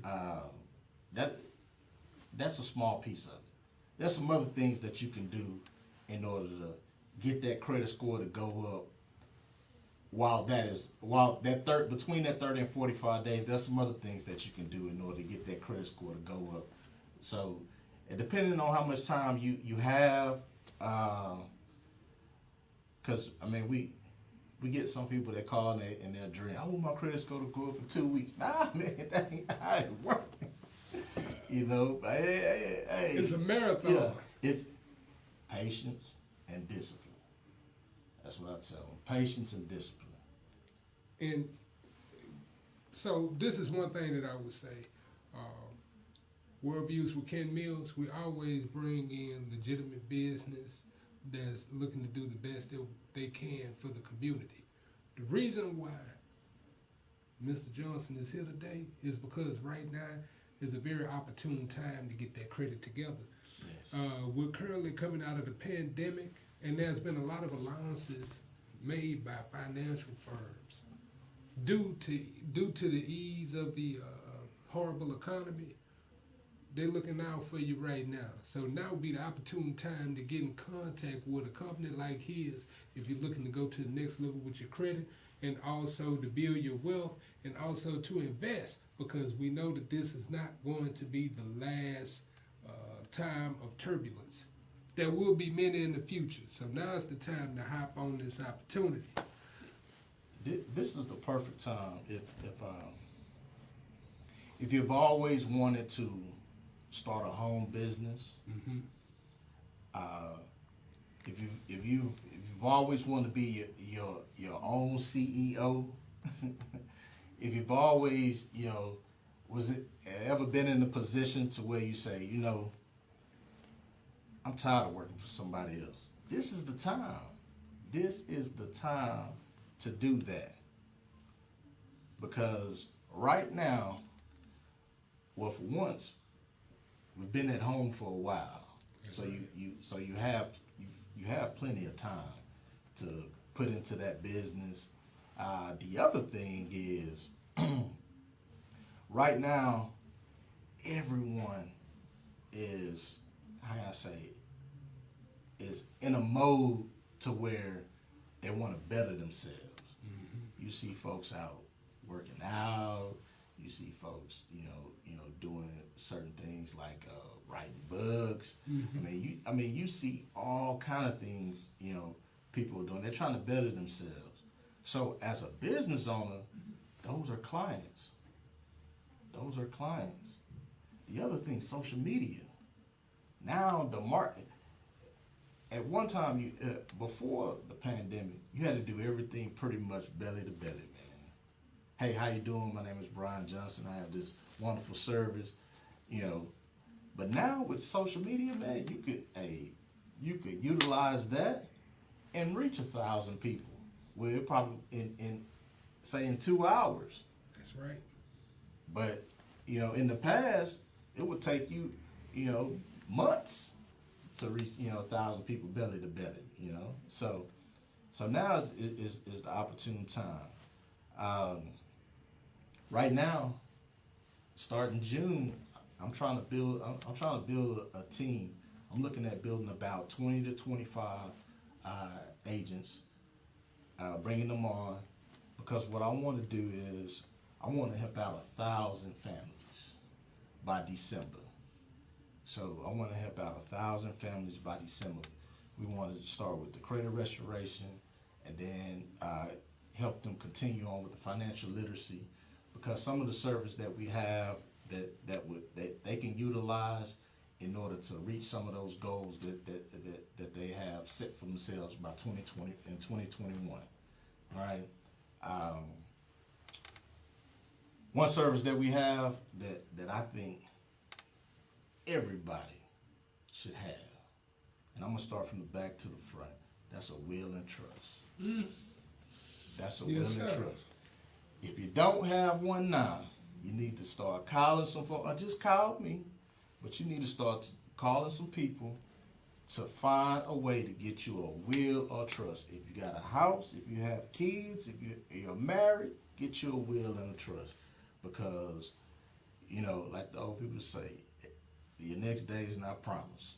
Speaker 6: it. That's a small piece of it. There's some other things that you can do in order to get that credit score to go up. Between that 30 and 45 days, there's some other things that you can do in order to get that credit score to go up. So, depending on how much time you have, because I mean we get some people that call and they're dreaming, I want my credit score to go up in 2 weeks. Nah, man, that ain't how it working. You know, hey.
Speaker 1: It's a marathon.
Speaker 6: Yeah, it's patience and discipline. That's what I tell them. Patience and discipline.
Speaker 1: And so this is one thing that I would say. Worldviews with Ken Mills, we always bring in legitimate business that's looking to do the best that they can for the community. The reason why Mr. Johnson is here today is because right now is a very opportune time to get that credit together.
Speaker 6: Yes.
Speaker 1: We're currently coming out of the pandemic, and there's been a lot of allowances made by financial firms due to the ease of the horrible economy. They're looking out for you right now. So now would be the opportune time to get in contact with a company like his if you're looking to go to the next level with your credit, and also to build your wealth, and also to invest, because we know that this is not going to be the last time of turbulence. There will be many in the future. So now is the time to hop on this opportunity.
Speaker 6: This is the perfect time if you've always wanted to start a home business. If you've always wanted to be your own CEO, if you've always ever been in a position to where you say, I'm tired of working for somebody else. This is the time. This is the time to do that. Because right now, well, for once, we've been at home for a while. So you have plenty of time to put into that business. The other thing is, right now, everyone is, how can I say, is in a mode to where they want to better themselves. You see folks out working out. You see folks, doing certain things like writing books. I mean, you see all kind of things. People are doing. They're trying to better themselves. So as a business owner, those are clients. Those are clients. The other thing, social media. Now the market. At one time, before the pandemic, you had to do everything pretty much belly to belly, man. Hey, how you doing? My name is Brian Johnson. I have this wonderful service, But now with social media, man, you could utilize that and reach 1,000 people. Well, probably in 2 hours.
Speaker 1: That's right.
Speaker 6: But in the past, it would take you, months to reach 1,000 people belly to belly. So now is the opportune time. Right now, starting June, I'm trying to build a team. I'm looking at building about 20 to 25 agents, bringing them on, because what I want to do is I want to help out 1,000 families by December. So I want to help out 1,000 families by December. We want to start with the credit restoration, and then help them continue on with the financial literacy, because some of the service that we have that they can utilize in order to reach some of those goals that they have set for themselves by 2020 and 2021. All right. One service that we have that I think everybody should have, and I'm gonna start from the back to the front. That's a will and trust. That's a will and trust. If you don't have one now, you need to start calling some folks. Or just call me, but you need to start calling some people to find a way to get you a will or trust. If you got a house, if you have kids, if you're married, get you a will and a trust. Because, you know, like the old people say, your next day is not promised.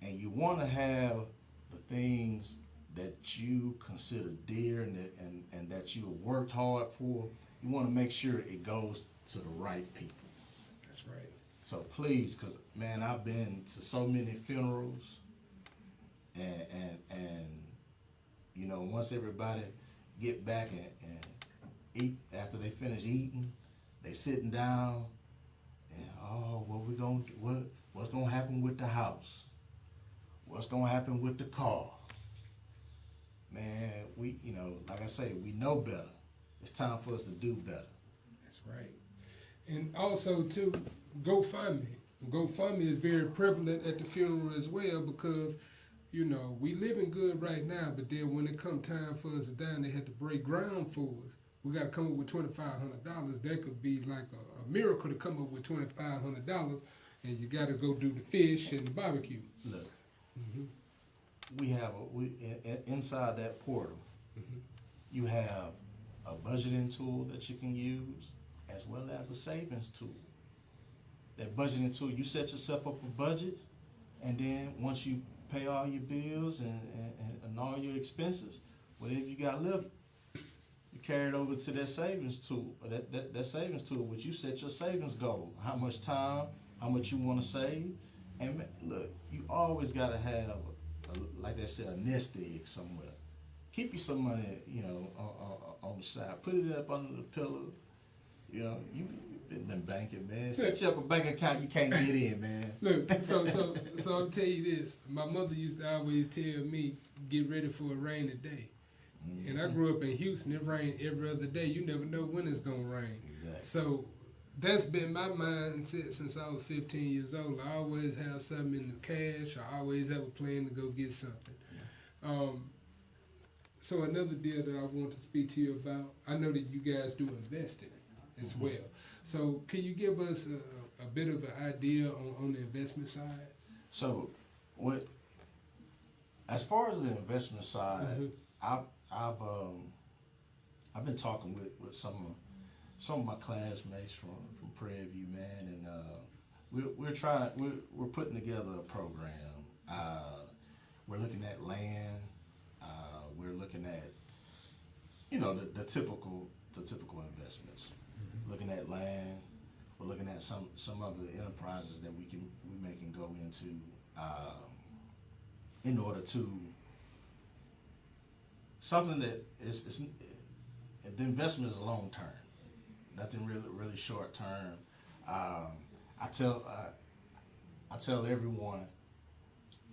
Speaker 6: And you want to have the things that you consider dear and that you have worked hard for. You want to make sure it goes to the right people.
Speaker 1: That's right.
Speaker 6: So please, because man, I've been to so many funerals, and you know, once everybody get back and eat, after they finish eating, they sitting down, and oh, what we gonna do? What's gonna happen with the house? What's gonna happen with the car? Man, you know, like I say, we know better. It's time for us to do better.
Speaker 1: That's right. And also, too, GoFundMe. GoFundMe is very prevalent at the funeral as well, because, you know, we living good right now, but then when it come time for us to die, they had to break ground for us. We got to come up with $2,500. That could be like a miracle to come up with $2,500, and you got to go do the fish and the barbecue.
Speaker 6: Look, we have inside that portal, you have a budgeting tool that you can use, as well as a savings tool. That budgeting tool, you set yourself up a budget, and then once you pay all your bills and all your expenses, whatever you got left, you carry it over to that savings tool. That savings tool, which you set your savings goal, how much time, how much you want to save. And look, you always got to have, like they said, a nest egg somewhere. Keep you some money, you know, on the side. Put it up under the pillow. You know, you've been banking, man. Set you up a bank account you can't get in, man.
Speaker 1: Look, so I'll tell you this. My mother used to always tell me, get ready for a rainy day. And I grew up in Houston. It rained every other day. You never know when it's going to rain.
Speaker 6: Exactly.
Speaker 1: So that's been my mindset since I was 15 years old. I always have something in the cash. I always have a plan to go get something. Yeah. So another deal that I want to speak to you about, I know that you guys do investing as well. So can you give us a bit of an idea on the investment side?
Speaker 6: So, as far as the investment side, I've been talking with some of my classmates from Prairie View, man, and we're putting together a program. We're looking at land. We're looking at, you know, the typical investments. Looking at land. We're looking at some of the enterprises that we can go into in order to something that is the investment is long term, nothing really short term. I tell everyone,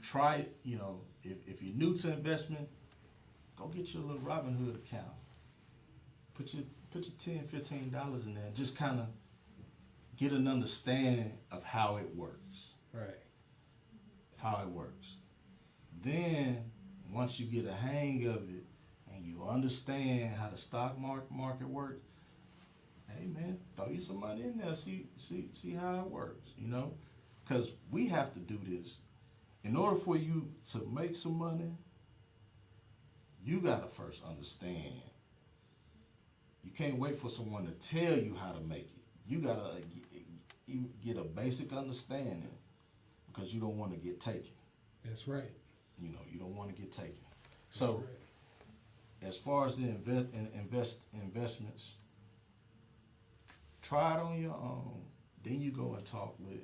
Speaker 6: try it. You know, if you're new to investment, go get your little Robinhood account. Put your $10, $15 in there, and just kind of get an understanding of how it works.
Speaker 1: Right.
Speaker 6: How it works. Then, once you get a hang of it and you understand how the stock market works, hey man, throw you some money in there, see how it works, you know? Because we have to do this. In order for you to make some money, you got to first understand. You can't wait for someone to tell you how to make it. You got to get a basic understanding. because you don't want to get taken.
Speaker 1: That's right.
Speaker 6: You know, you don't want to get taken.
Speaker 1: That's
Speaker 6: So,
Speaker 1: right.
Speaker 6: as far as the investments, try it on your own. Then you go and talk with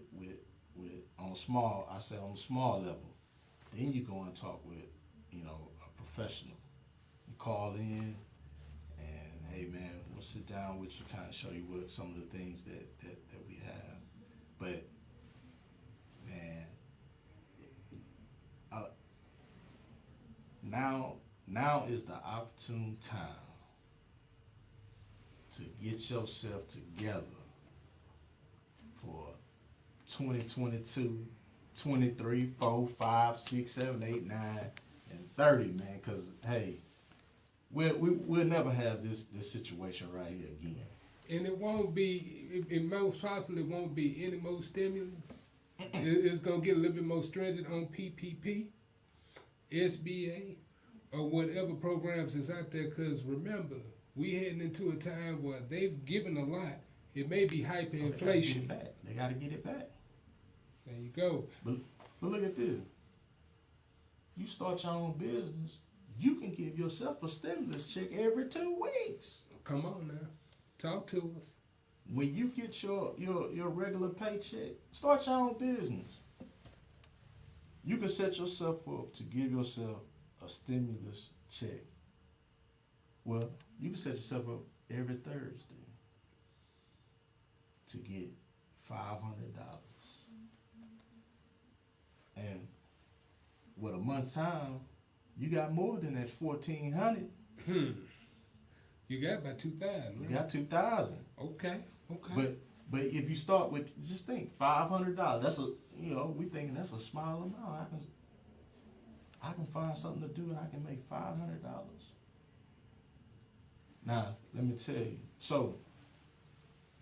Speaker 6: on small. I say on a small level. Then you go and talk with, you know, a professional. You call in, and hey man, we'll sit down with you, kind of show you what some of the things that we have. But man, now is the opportune time to get yourself together for 2022, 23, 4, 5, 6, 7, 8, 9, and 30, man. Because hey, we'll never have this situation right here again.
Speaker 1: And it won't be. It most possibly won't be any more stimulus. It's gonna get a little bit more stringent on PPP, SBA, or whatever programs is out there. Because remember, we heading into a time where they've given a lot. It may be hyperinflation.
Speaker 6: They got to get it back.
Speaker 1: There you go.
Speaker 6: But look at this. You start your own business, you can give yourself a stimulus check every 2 weeks.
Speaker 1: Come on now, talk to us.
Speaker 6: When you get your regular paycheck, start your own business. You can set yourself up to give yourself a stimulus check. Well, you can set yourself up every Thursday to get $500. And with a month's time, you got more than that $1,400.
Speaker 1: You got about 2,000.
Speaker 6: You got 2,000.
Speaker 1: Okay. Okay.
Speaker 6: But if you start with, just think, $500. That's we thinking that's a small amount. I can find something to do and I can make $500. Now, let me tell you. So,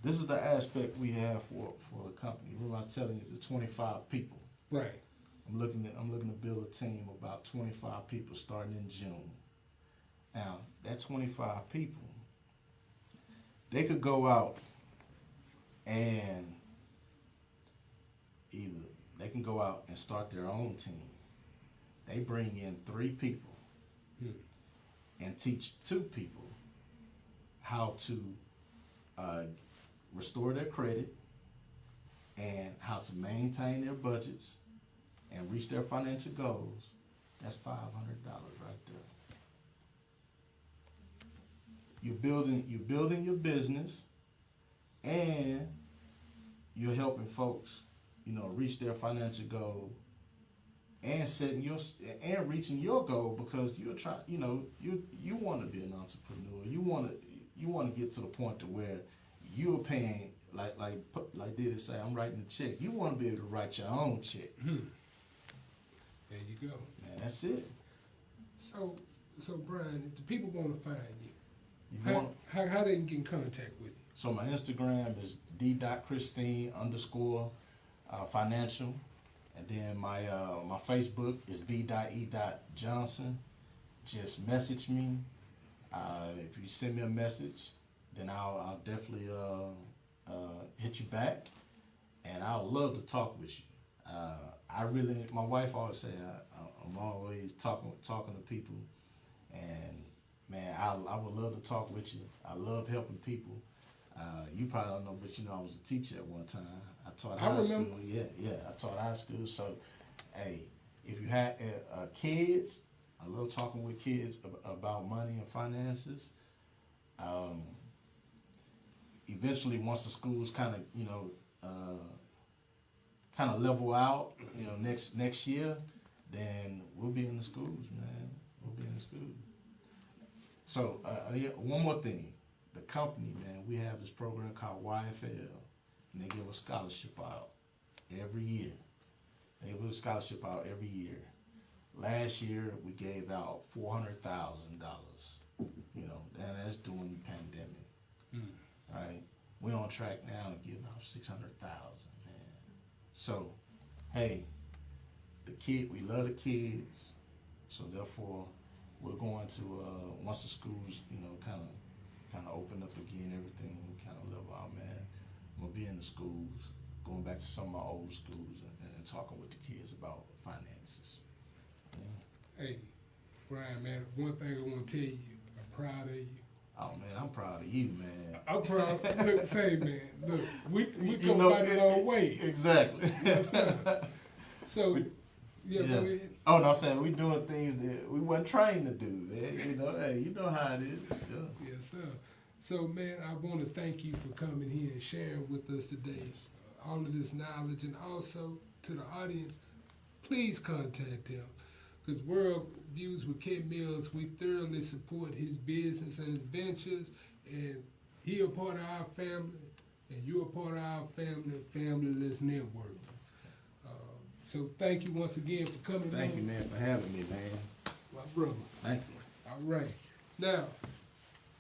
Speaker 6: this is the aspect we have for the company. Remember I was telling you the 25 people.
Speaker 1: Right.
Speaker 6: I'm looking to build a team of about 25 people starting in June. Now, that 25 people, they could go out and either they can go out and start their own team. They bring in 3 people and teach 2 people how to restore their credit and how to maintain their budgets and reach their financial goals. That's $500 right there. You're building your business, and you're helping folks, reach their financial goal, and reaching your goal, because you're trying, you want to be an entrepreneur. You want to get to the point to where you're paying, like Diddy say, I'm writing a check. You want to be able to write your own check.
Speaker 1: There you go.
Speaker 6: Man, that's it.
Speaker 1: So Brian, if the people want to find you, how they can get in contact with you?
Speaker 6: So my Instagram is d.christine_financial, and then my Facebook is b.e.johnson. Just message me. If you send me a message, then I'll definitely hit you back, and I'll love to talk with you. My wife always say I'm always talking to people, and man, I would love to talk with you. I love helping people. You probably don't know, but I was a teacher at one time. I taught high school. Yeah, I taught high school. So, hey, if you have kids, I love talking with kids about money and finances. Eventually, once the schools kind of level out, next year, then we'll be in the schools, man. We'll be in the schools. So, one more thing. The company, man, we have this program called YFL, and they give a scholarship out every year. Last year, we gave out $400,000. And that's during the pandemic. All right, we're on track now to give out $600,000, man. So, hey, we love the kids. So therefore, we're going to once the schools, kind of open up again, everything kind of level out, man. I'm gonna be in the schools, going back to some of my old schools and talking with the kids about finances. Yeah.
Speaker 1: Hey, Brian, man, one thing I want to tell you, I'm proud of you.
Speaker 6: Oh man, I'm proud of you, man.
Speaker 1: I'm proud. Look, say, man, look, we
Speaker 6: You
Speaker 1: come
Speaker 6: know,
Speaker 1: by the long way.
Speaker 6: Exactly.
Speaker 1: Yes, sir. So, go
Speaker 6: Yeah.
Speaker 1: ahead.
Speaker 6: Oh no, I'm saying we doing things that we wasn't trained to do, man. You know, hey, you know how it is. Yeah.
Speaker 1: Yes, sir. So, man, I want to thank you for coming here and sharing with us today all of this knowledge, and also to the audience, please contact him. Because World Views with Ken Mills, we thoroughly support his business and his ventures, and he a part of our family, and you're a part of our family, Familyless Network. So thank you once again for coming.
Speaker 6: Thank you, man, for having me, man.
Speaker 1: My brother.
Speaker 6: Thank you.
Speaker 1: All right. Now,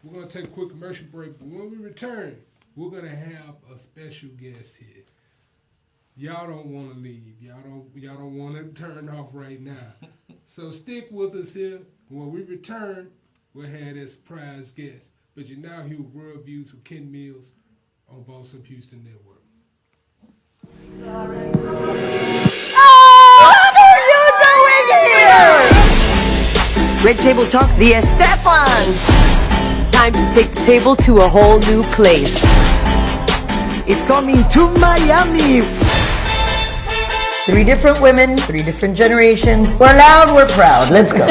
Speaker 1: we're going to take a quick commercial break, but when we return, we're going to have a special guest here. Y'all don't want to leave. Y'all don't want to turn off right now. So stick with us here. When we return, we'll have that surprise guest. But you're now here with World Views with Ken Mills on Boss Up Houston Network.
Speaker 7: Red Table Talk, the Estefans. Time to take the table to a whole new place. It's coming to Miami. 3 different women, 3 different generations. We're loud, we're proud. Let's go.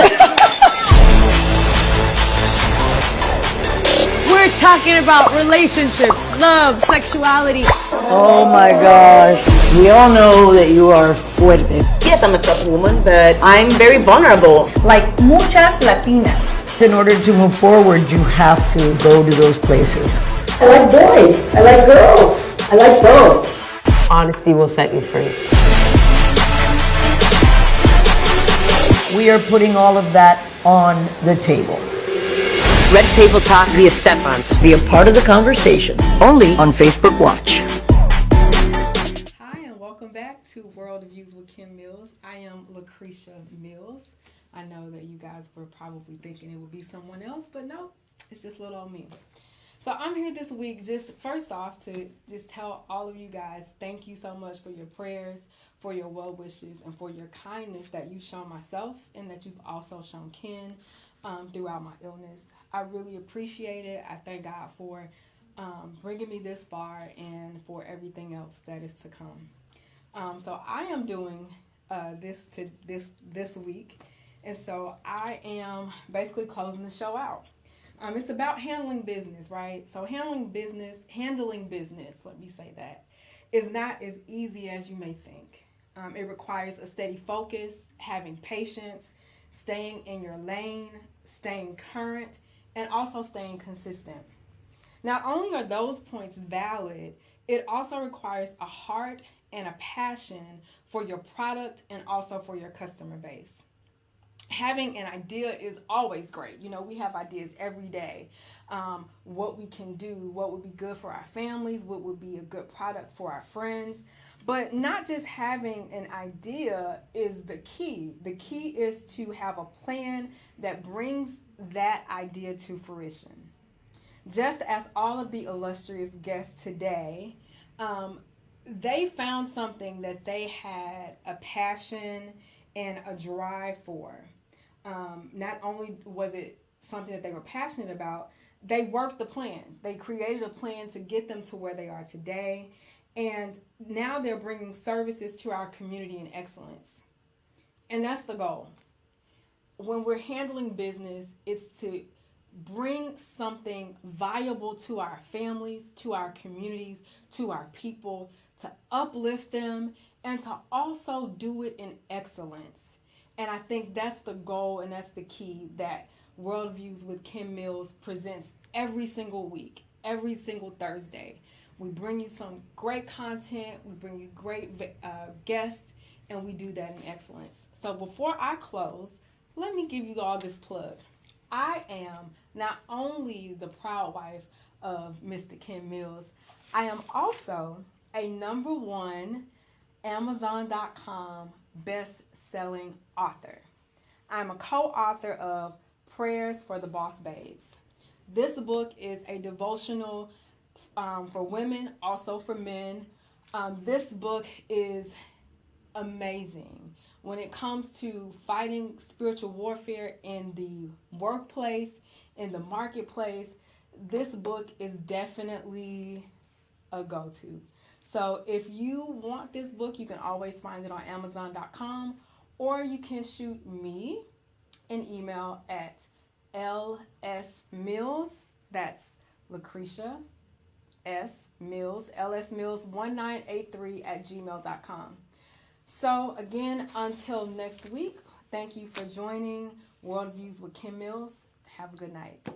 Speaker 8: We're talking about relationships, love, sexuality.
Speaker 7: Oh my gosh. We all know that you are fuerte. Yes, I'm a tough woman, but I'm very vulnerable.
Speaker 9: Like muchas Latinas.
Speaker 7: In order to move forward, you have to go to those places. I like boys. I like girls. I like both. Honesty will set you free. We are putting all of that on the table. Red Table Talk, the Estefans. Be a part of the conversation. Only on Facebook Watch.
Speaker 10: Hi, and welcome back to World Views with Kim Mills. I am Lucretia Mills. I know that you guys were probably thinking it would be someone else, but no, it's just little old me. So I'm here this week just first off to just tell all of you guys thank you so much for your prayers, for your well wishes, and for your kindness that you've shown myself and that you've also shown Ken throughout my illness. I really appreciate it. I thank God for bringing me this far and for everything else that is to come. So I am doing this week, and so I am basically closing the show out. It's about handling business, right? So handling business, let me say that, is not as easy as you may think. It requires a steady focus, having patience, staying in your lane, staying current, and also staying consistent. Not only are those points valid, it also requires a heart and a passion for your product and also for your customer base. Having an idea is always great. You know, we have ideas every day. What we can do, what would be good for our families, what would be a good product for our friends. But not just having an idea is the key. The key is to have a plan that brings that idea to fruition. Just as all of the illustrious guests today, they found something that they had a passion and a drive for. Not only was it something that they were passionate about, they worked the plan. They created a plan to get them to where they are today. And now they're bringing services to our community in excellence. And that's the goal. When we're handling business, it's to bring something viable to our families, to our communities, to our people, to uplift them, and to also do it in excellence. And I think that's the goal and that's the key that Worldviews with Kim Mills presents every single week, every single Thursday. We bring you some great content, we bring you great guests, and we do that in excellence. So before I close, let me give you all this plug. I am not only the proud wife of Mr. Ken Mills, I am also a #1 Amazon.com best-selling author. I'm a co-author of Prayers for the Boss Babes. This book is a devotional for women, also for men, This book is amazing when it comes to fighting spiritual warfare in the workplace, in the marketplace. This book is definitely a go-to. So if you want this book, you can always find it on Amazon.com, or you can shoot me an email at lsmills, that's Lucretia S. Mills, lsmills1983@gmail.com. So again, until next week, thank you for joining Worldviews with Kim Mills. Have a good night.